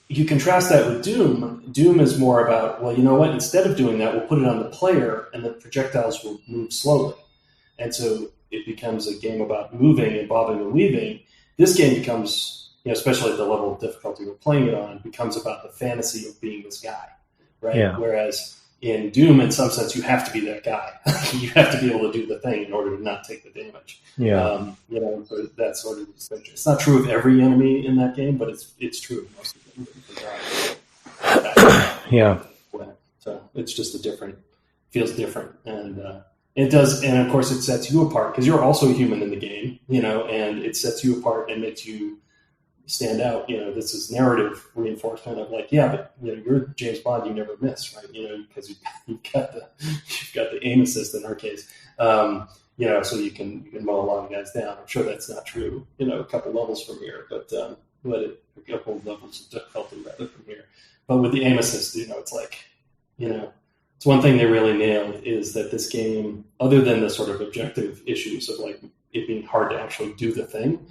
S1: You contrast that with Doom. Doom is more about, well, you know what? Instead of doing that, we'll put it on the player, and the projectiles will move slowly. And so it becomes a game about moving and bobbing and weaving. This game becomes, especially at the level of difficulty we're playing it on, becomes about the fantasy of being this guy, right? Yeah. Whereas in Doom, in some sense, you have to be that guy. You have to be able to do the thing in order to not take the damage.
S2: Yeah.
S1: So that's sort of the distinction. It's not true of every enemy in that game, but it's true of most of them.
S2: Yeah.
S1: So it's just feels different. And it does, and of course it sets you apart because you're also a human in the game, and it sets you apart and makes you stand out. This is narrative reinforcement of like, yeah, but you're James Bond, you never miss, right? Because you've got the aim assist in our case, so you can mow a lot of guys down. I'm sure that's not true, a couple levels from here, but a couple levels of difficulty rather from here. But with the aim assist, it's like, it's one thing they really nailed is that this game, other than the sort of objective issues of like it being hard to actually do the thing,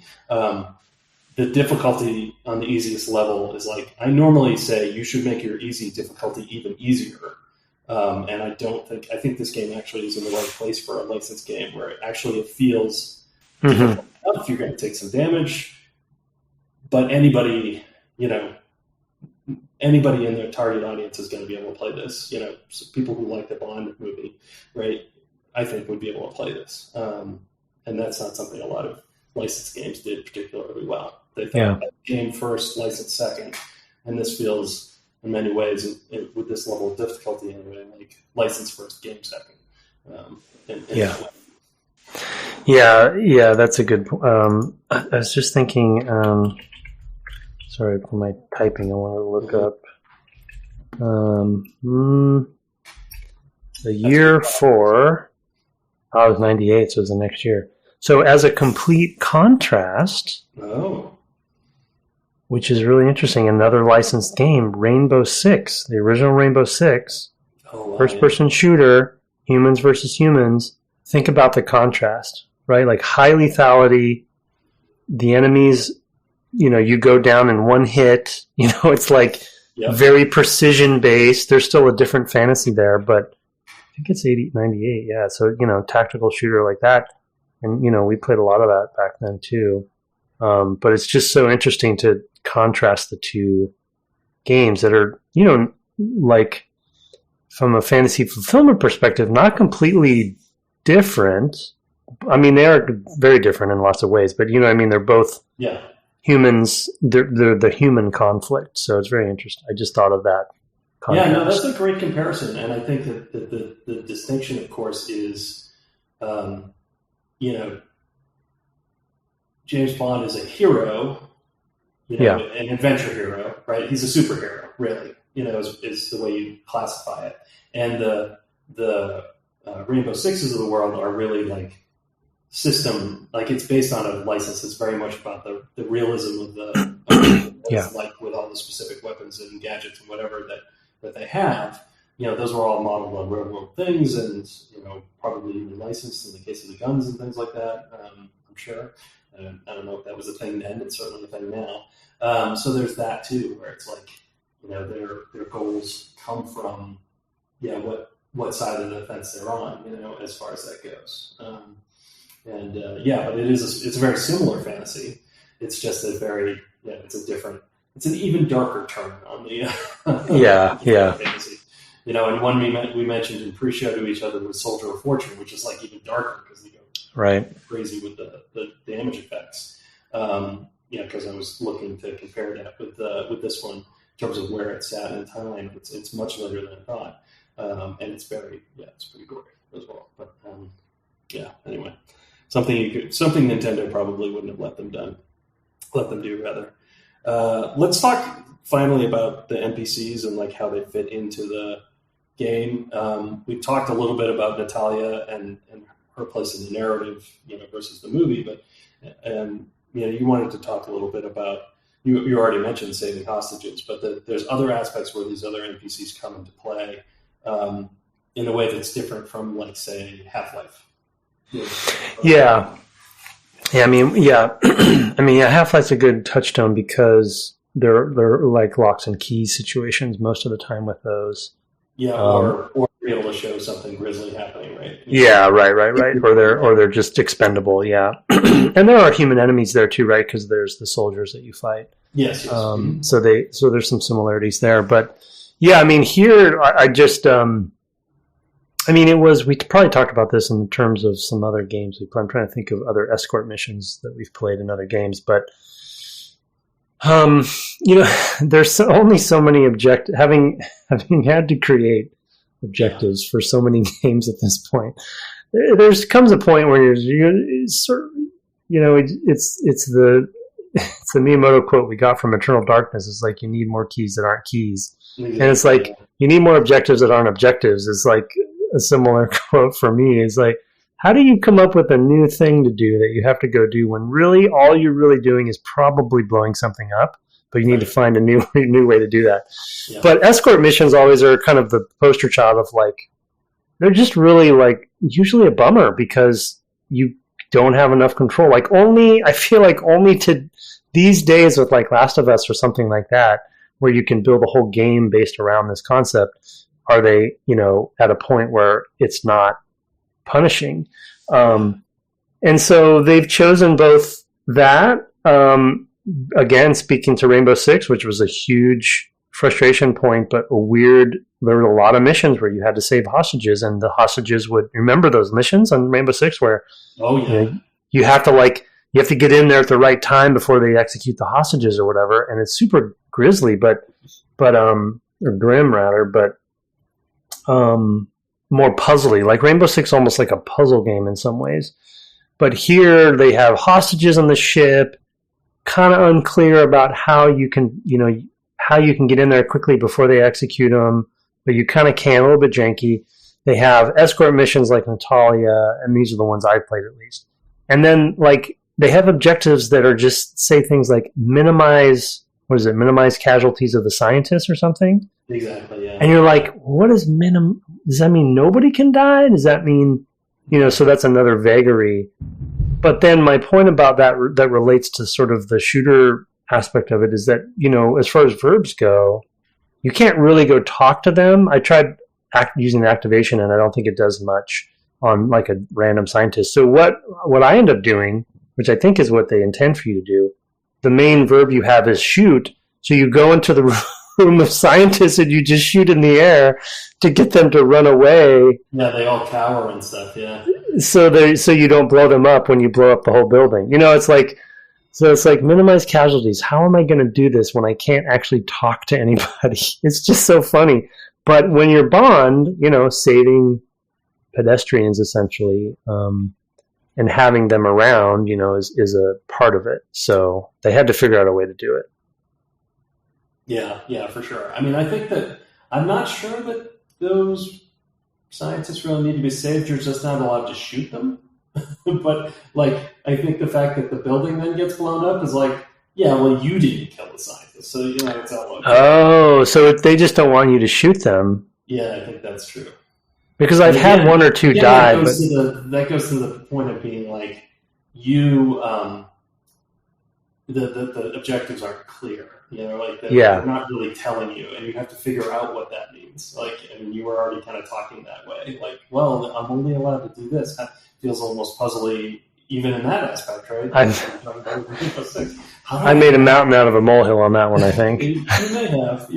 S1: the difficulty on the easiest level is like, I normally say you should make your easy difficulty even easier. And I think this game actually is in the right place for a licensed game where it feels difficult enough. You're going to take some damage, but anybody anybody in their target audience is going to be able to play this. So people who like the Bond movie, right? I think would be able to play this, and that's not something a lot of licensed games did particularly well. They thought game first, license second, and this feels in many ways, with this level of difficulty anyway, like license first, game second.
S2: Yeah, that's a good point. I was just thinking, sorry for my typing, I want to look up the year for, I was 98, so it was the next year. So as a complete contrast, which is really interesting, another licensed game, Rainbow Six, the original Rainbow Six, first-person shooter, humans versus humans. Think about the contrast, right? Like high lethality, the enemies, you go down in one hit. It's like very precision-based. There's still a different fantasy there, but I think it's 98, yeah. So, tactical shooter like that. And, we played a lot of that back then too. But it's just so interesting to contrast the two games that are, like from a fantasy fulfillment perspective, not completely different. I mean, they are very different in lots of ways, but they're both humans. They're the human conflict. So it's very interesting. I just thought of that.
S1: Contrast. Yeah, no, that's a great comparison. And I think that the distinction, of course, is, James Bond is a hero, an adventure hero, right? He's a superhero, really, is the way you classify it. And the Rainbow Sixes of the world are really like system, like it's based on a license. It's very much about the realism of like with all the specific weapons and gadgets and whatever that they have. Those were all modeled on real world things, and probably even licensed in the case of the guns and things like that. I'm sure. I don't know if that was a thing then. It's certainly a thing now. So there's that too, where it's like their goals come from what side of the fence they're on, as far as that goes. But it's a very similar fantasy. It's just it's an even darker turn on the fantasy. And one we mentioned in pre-show to each other was Soldier of Fortune, which is like even darker because they go crazy with the damage effects. Because I was looking to compare that with this one in terms of where it's at in time. It's much later than I thought, and it's it's pretty gory as well. But anyway, something Nintendo probably wouldn't have let them do rather. Let's talk finally about the NPCs and like how they fit into the game. We've talked a little bit about Natalia and her place in the narrative, versus the movie, but you wanted to talk a little bit about, you already mentioned saving hostages, but there's other aspects where these other NPCs come into play in a way that's different from, like, say, Half-Life.
S2: Half-Life's a good touchstone because they're like locks and keys situations most of the time with those.
S1: Yeah, or be able to show something grisly happening, right?
S2: Yeah, right. Or they're just expendable. Yeah, and there are human enemies there too, right? Because there's the soldiers that you fight.
S1: Yes.
S2: So there's some similarities there, but here I just we probably talked about this in terms of some other games we played. I'm trying to think of other escort missions that we've played in other games, but there's only so many objectives. Having had to create objectives for so many games at this point, there's comes a point where it's the Miyamoto quote we got from Eternal Darkness. It's like you need more keys that aren't keys, and it's like you need more objectives that aren't objectives. It's like a similar quote for me. It's like, how do you come up with a new thing to do that you have to go do when really all you're really doing is probably blowing something up, but you need to find a new way to do that. Yeah. But escort missions always are kind of the poster child of, like, they're just really, like, usually a bummer because you don't have enough control. I feel like only to these days with, like, Last of Us or something like that, where you can build a whole game based around this concept, are they, at a point where it's not punishing. And so they've chosen both that, again, speaking to Rainbow Six, which was a huge frustration point, but there were a lot of missions where you had to save hostages, and the hostages would remember those missions on Rainbow Six where you have to get in there at the right time before they execute the hostages or whatever, and it's super grisly, but or grim rather, but more puzzly. Like Rainbow Six, almost like a puzzle game in some ways. But here they have hostages on the ship, kind of unclear about how you can get in there quickly before they execute them, but you kind of can, a little bit janky. They have escort missions like Natalia, and these are the ones I've played at least. And then like they have objectives that are just say things like minimize casualties of the scientists or something.
S1: Exactly, yeah.
S2: And you're like, what is does that mean nobody can die? Does that mean, so that's another vagary. But then my point about that relates to sort of the shooter aspect of it is that, as far as verbs go, you can't really go talk to them. I tried using activation, and I don't think it does much on like a random scientist. So what I end up doing, which I think is what they intend for you to do, the main verb you have is shoot. So you go into the room of scientists and you just shoot in the air to get them to run away.
S1: Yeah, they all cower and stuff, yeah.
S2: So you don't blow them up when you blow up the whole building. it's like minimize casualties. How am I going to do this when I can't actually talk to anybody? It's just so funny. But when you're Bond, saving pedestrians essentially, and having them around, is a part of it. So they had to figure out a way to do it.
S1: Yeah, for sure. I mean, I think that I'm not sure that those scientists really need to be saved. You're just not allowed to shoot them. But I think the fact that the building then gets blown up is like, yeah, well, you didn't kill the scientists, so it's all okay.
S2: Oh, so they just don't want you to shoot them.
S1: Yeah, I think that's true.
S2: Because I've had one or two die.
S1: That goes to the point of being like, you, the objectives aren't clear. They're not really telling you, and you have to figure out what that means. And you were already kind of talking that way. Like, well, I'm only allowed to do this. That feels almost puzzly, even in that aspect, right?
S2: I made a mountain out of a molehill on that one, I think.
S1: You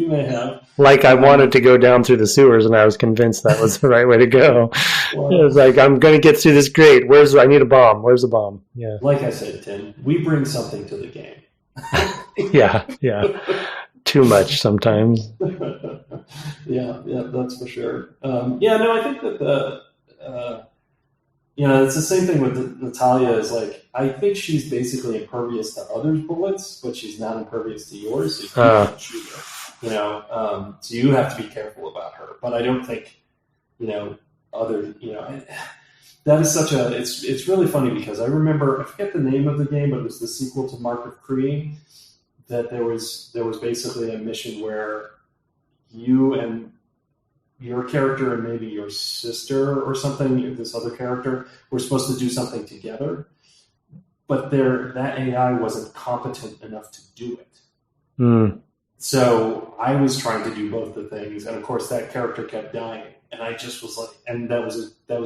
S1: may have.
S2: Like I wanted to go down through the sewers, and I was convinced that was the right way to go. Well, it was like, I'm going to get through this grate. I need a bomb. Where's the bomb? Yeah.
S1: Like I said, Tim, we bring something to the game.
S2: Yeah. Too much sometimes.
S1: Yeah, that's for sure. I think that it's the same thing with Natalia. Is like, I think she's basically impervious to others' bullets, but she's not impervious to yours. So you can shoot her. So you have to be careful about her. But I don't think, that is such a. It's really funny because I remember, I forget the name of the game, but it was the sequel to Mark of Cree. That there was basically a mission where you and your character and maybe your sister or something, this other character, were supposed to do something together, but that AI wasn't competent enough to do it.
S2: Mm.
S1: So I was trying to do both the things, and of course that character kept dying, and I just was like, and that was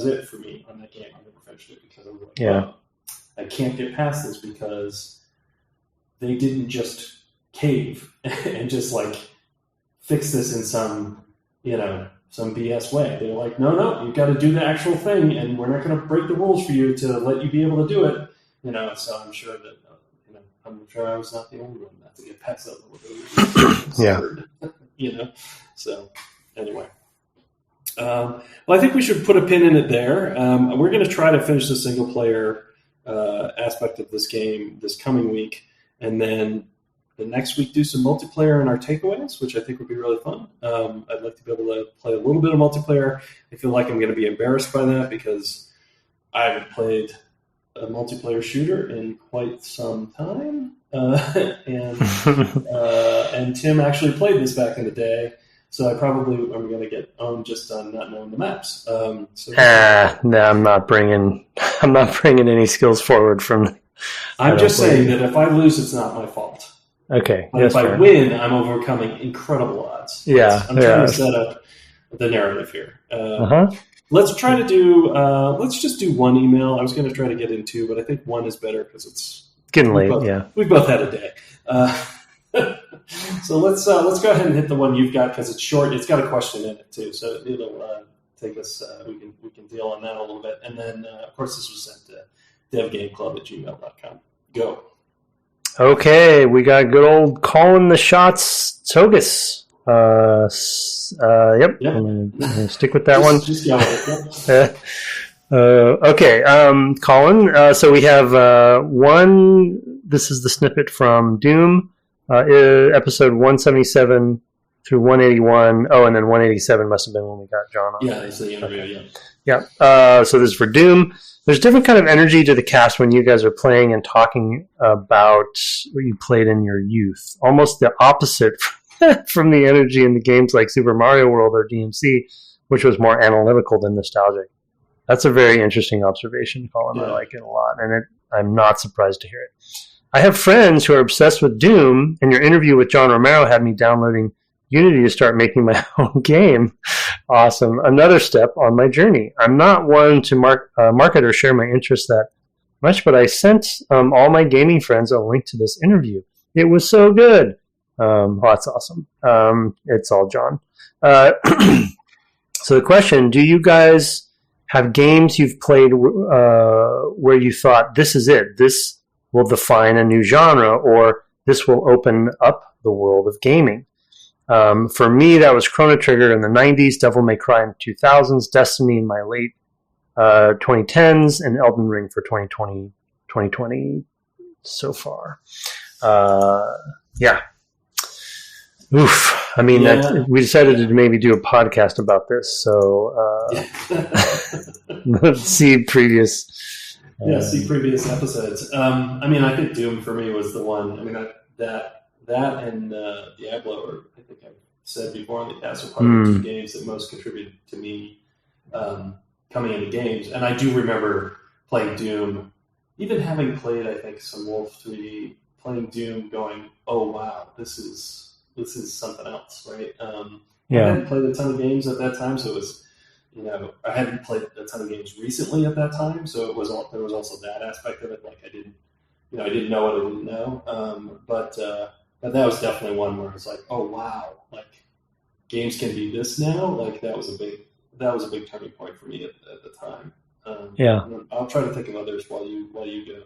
S1: it for me on that game. I never finished it because I was like,
S2: yeah,
S1: I can't get past this because they didn't just cave and just fix this in some BS way. They're like, no, you've got to do the actual thing, and we're not going to break the rules for you to let you be able to do it. So I'm sure that I was not the only one not to get past that.
S2: Yeah.
S1: So anyway. Well, I think we should put a pin in it there. We're going to try to finish the single player aspect of this game this coming week, and then the next week do some multiplayer in our takeaways, which I think would be really fun. I'd like to be able to play a little bit of multiplayer. I feel like I'm going to be embarrassed by that because I haven't played a multiplayer shooter in quite some time. And Tim actually played this back in the day, so I probably am going to get owned just on not knowing the maps. No,
S2: I'm not bringing any skills forward from.
S1: I'm just saying that if I lose, it's not my fault.
S2: Okay.
S1: But if I win, I'm overcoming incredible odds.
S2: Yeah.
S1: I'm trying to set up the narrative here. Let's try to do. Let's just do one email. I was going to try to get in two, but I think one is better because it's
S2: getting late. Yeah.
S1: We both had a day. So let's go ahead and hit the one you've got because it's short. It's got a question in it too, so it'll take us. We can deal on that a little bit, and then of course this was sent to devgameclub@gmail.com. Go.
S2: Okay, we got good old calling the shots, Togus. Yep. I'm gonna stick with that one.
S1: Just go with it. Yep.
S2: Okay, Colin. So we have one. This is the snippet from Doom, episode 177 through 181. Oh, and then 187 must have been when we got John on.
S1: Yeah, it's the interview. Okay.
S2: Yeah. So this is for Doom. There's different kind of energy to the cast when you guys are playing and talking about what you played in your youth. Almost the opposite from the energy in the games like Super Mario World or DMC, which was more analytical than nostalgic. That's a very interesting observation, Colin. Yeah. I like it a lot, and I'm not surprised to hear it. I have friends who are obsessed with Doom, and your interview with John Romero had me downloading Unity to start making my own game. Awesome. Another step on my journey. I'm not one to market or share my interests that much, but I sent all my gaming friends a link to this interview. It was so good. That's awesome. It's all John. So the question, do you guys have games you've played where you thought, this is it, this will define a new genre, or this will open up the world of gaming? For me, that was Chrono Trigger in the 90s, Devil May Cry in the 2000s, Destiny in my late 2010s, and Elden Ring for 2020 so far. Yeah. Oof. I mean, we decided to maybe do a podcast about this, so let's see previous.
S1: See previous episodes. I mean, I think Doom for me was the one. I mean, that and Diablo, or I think I've said before in the past, are probably the two games that most contributed to me coming into games. And I do remember playing Doom, even having played, I think, some Wolf 3D, playing Doom, going, "Oh wow, this is something else," right? I hadn't played a ton of games at that time, so it was, I hadn't played a ton of games recently at that time, so there was also that aspect of it. Like I didn't know what I didn't know, but that was definitely one where it's like, oh wow, like games can be this now. Like that was a big turning point for me at the time. I'll try to think of others while you go.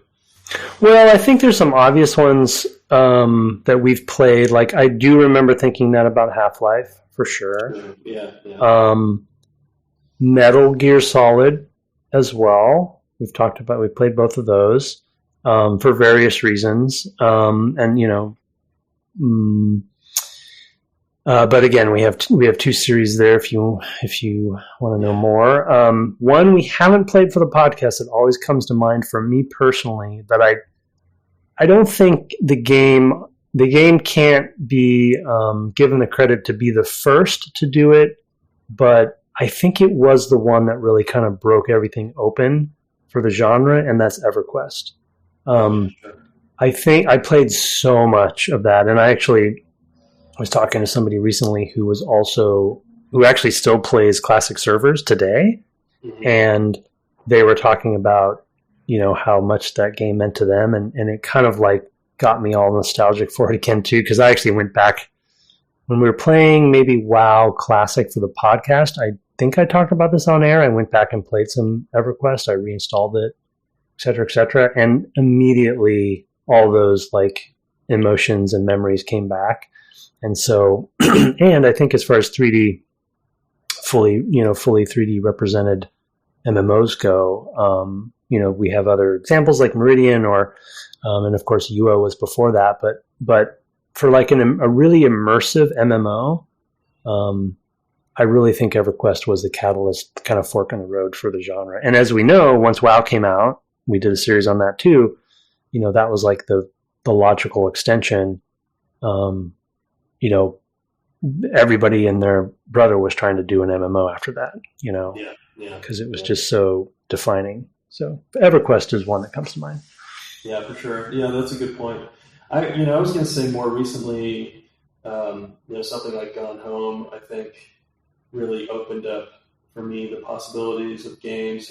S2: Well, I think there's some obvious ones that we've played. Like I do remember thinking that about Half-Life for sure.
S1: Yeah.
S2: Metal Gear Solid as well. We played both of those for various reasons, but again, we have two series there. If you want to know more, one we haven't played for the podcast that always comes to mind for me personally. That I don't think the game can't be given the credit to be the first to do it, but I think it was the one that really kind of broke everything open for the genre, and that's EverQuest. I think I played so much of that, and I actually was talking to somebody recently who actually still plays classic servers today, and they were talking about how much that game meant to them, and it kind of like got me all nostalgic for it again too, because I actually went back when we were playing maybe WoW Classic for the podcast. I think I talked about this on air. I went back and played some EverQuest. I reinstalled it, et cetera, and immediately all those like emotions and memories came back. And so, and I think as far as 3D, fully 3D represented MMOs go, we have other examples like Meridian and of course UO was before that, but for like a really immersive MMO, I really think EverQuest was the catalyst, kind of fork in the road for the genre. And as we know, once WoW came out, we did a series on that too. That was like the logical extension. Everybody and their brother was trying to do an MMO after that, because it was just so defining. So EverQuest is one that comes to mind.
S1: Yeah, for sure. Yeah, that's a good point. I was going to say more recently, something like Gone Home, I think really opened up for me the possibilities of games.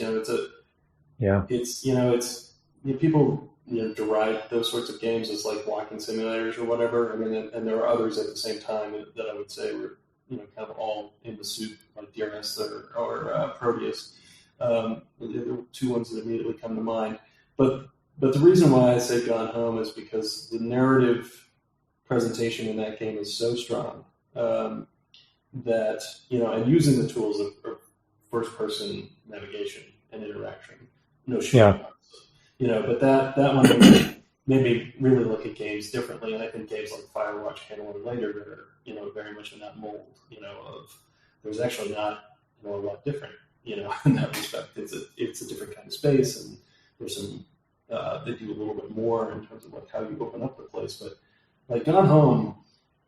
S1: People deride those sorts of games as like walking simulators or whatever. I mean, and there are others at the same time that I would say were kind of all in the soup, like Dearness or Proteus. There were two ones that immediately come to mind. But the reason why I say Gone Home is because the narrative presentation in that game is so strong that, and using the tools of first-person navigation and interaction, no shooting. Yeah. But that one made me really look at games differently, and I think games like Firewatch, Candle and Later that are, very much in that mold, of there's actually not a lot different, in that respect. It's a different kind of space, and there's some they do a little bit more in terms of like how you open up the place. But like Gone Home,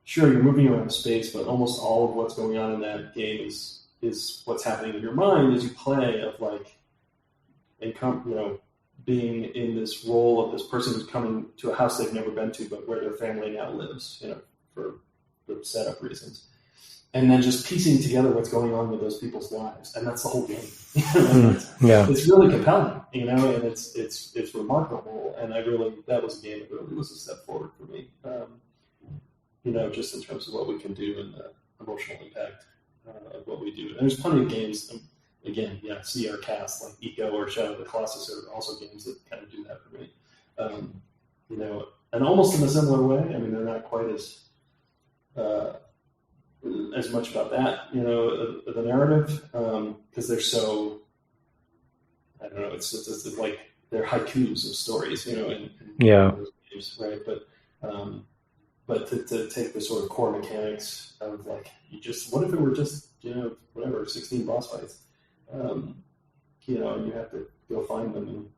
S1: sure, you're moving around space, but almost all of what's going on in that game is what's happening in your mind as you play, of like, being in this role of this person who's coming to a house they've never been to, but where their family now lives, for setup reasons. And then just piecing together what's going on with those people's lives. And that's the whole game. It's really compelling, and it's remarkable. And that was a game that really was a step forward for me, just in terms of what we can do and the emotional impact of what we do. And there's plenty of games, again, see our cast, like Eco or Shadow of the Colossus are also games that kind of do that for me. And almost in a similar way. I mean, they're not quite as much about that, the narrative, because they're so, I don't know, it's like they're haikus of stories, in those games, right? But to take the sort of core mechanics of like, what if it were just, 16 boss fights, and you have to go find them,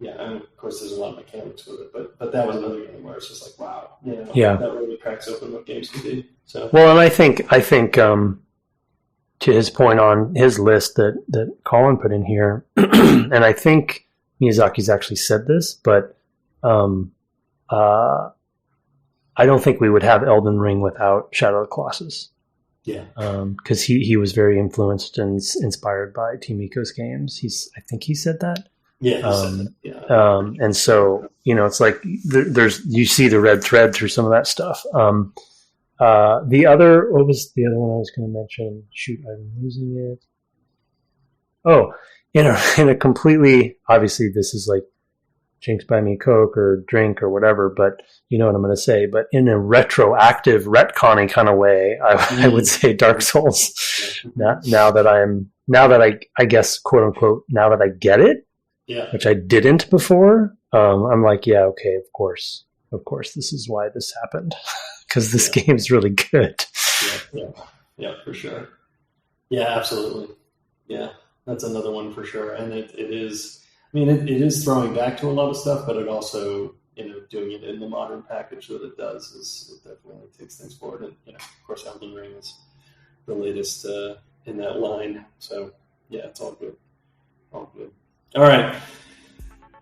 S1: and of course there's a lot of mechanics with it, but that was another game where it's just like, wow, that really cracks open what games can do. So
S2: well, and I think to his point on his list that Colin put in here, and I think Miyazaki's actually said this, but I don't think we would have Elden Ring without Shadow of the Colossus.
S1: Yeah.
S2: Because he was very influenced and inspired by Team Ico's games. I think he said that.
S1: Yeah.
S2: And so, it's like you see the red thread through some of that stuff. What was the other one I was going to mention? Shoot, I'm losing it. Oh, in a completely, obviously this is like Jinx buy me Coke or drink or whatever, but you know what I'm going to say. But in a retroactive, retconning kind of way, I would say Dark Souls. Now that I guess, quote unquote, now that I get it, which I didn't before, I'm like, okay, of course, this is why this happened, because this game's really good.
S1: Yeah, for sure. Yeah, absolutely. Yeah, that's another one for sure, and it is. I mean, it is throwing back to a lot of stuff, but it also, doing it in the modern package that it does it definitely takes things forward. And, of course, Elden Ring is the latest in that line. So, it's all good. All good. All right.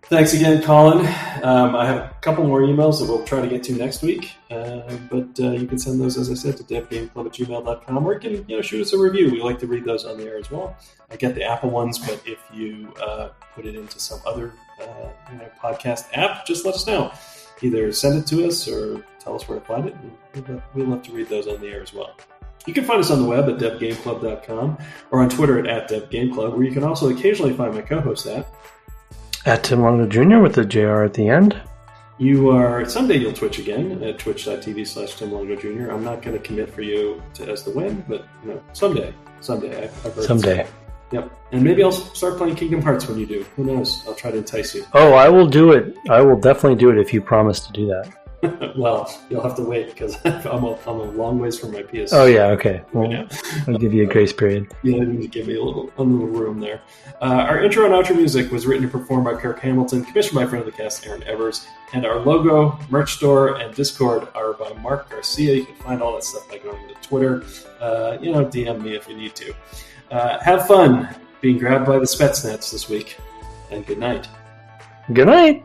S1: Thanks again, Colin. I have a couple more emails that we'll try to get to next week, but you can send those, as I said, to devgameclub@gmail.com, or you can shoot us a review. We like to read those on the air as well. I get the Apple ones, but if you put it into some other podcast app, just let us know. Either send it to us or tell us where to find it. We'd love to read those on the air as well. You can find us on the web at devgameclub.com or on Twitter at devgameclub, where you can also occasionally find my co-host at
S2: Tim Longo Jr. with the JR at the end.
S1: Someday you'll Twitch again at twitch.tv/Tim Longo Jr. I'm not going to commit for you as the when, but someday. I've heard
S2: someday.
S1: Yep. And maybe I'll start playing Kingdom Hearts when you do. Who knows? I'll try to entice you.
S2: Oh, I will do it. I will definitely do it if you promise to do that.
S1: Well, you'll have to wait because I'm a long ways from my PS.
S2: Oh, yeah. Okay. Well, I'll give you a grace period.
S1: Yeah, you need to give me a little room there. Our intro and outro music was written and performed by Kirk Hamilton, commissioned by friend of the cast, Aaron Evers, and our logo, merch store, and Discord are by Mark Garcia. You can find all that stuff by going to Twitter. DM me if you need to. Have fun being grabbed by the Spetsnaz this week, and good night.
S2: Good night.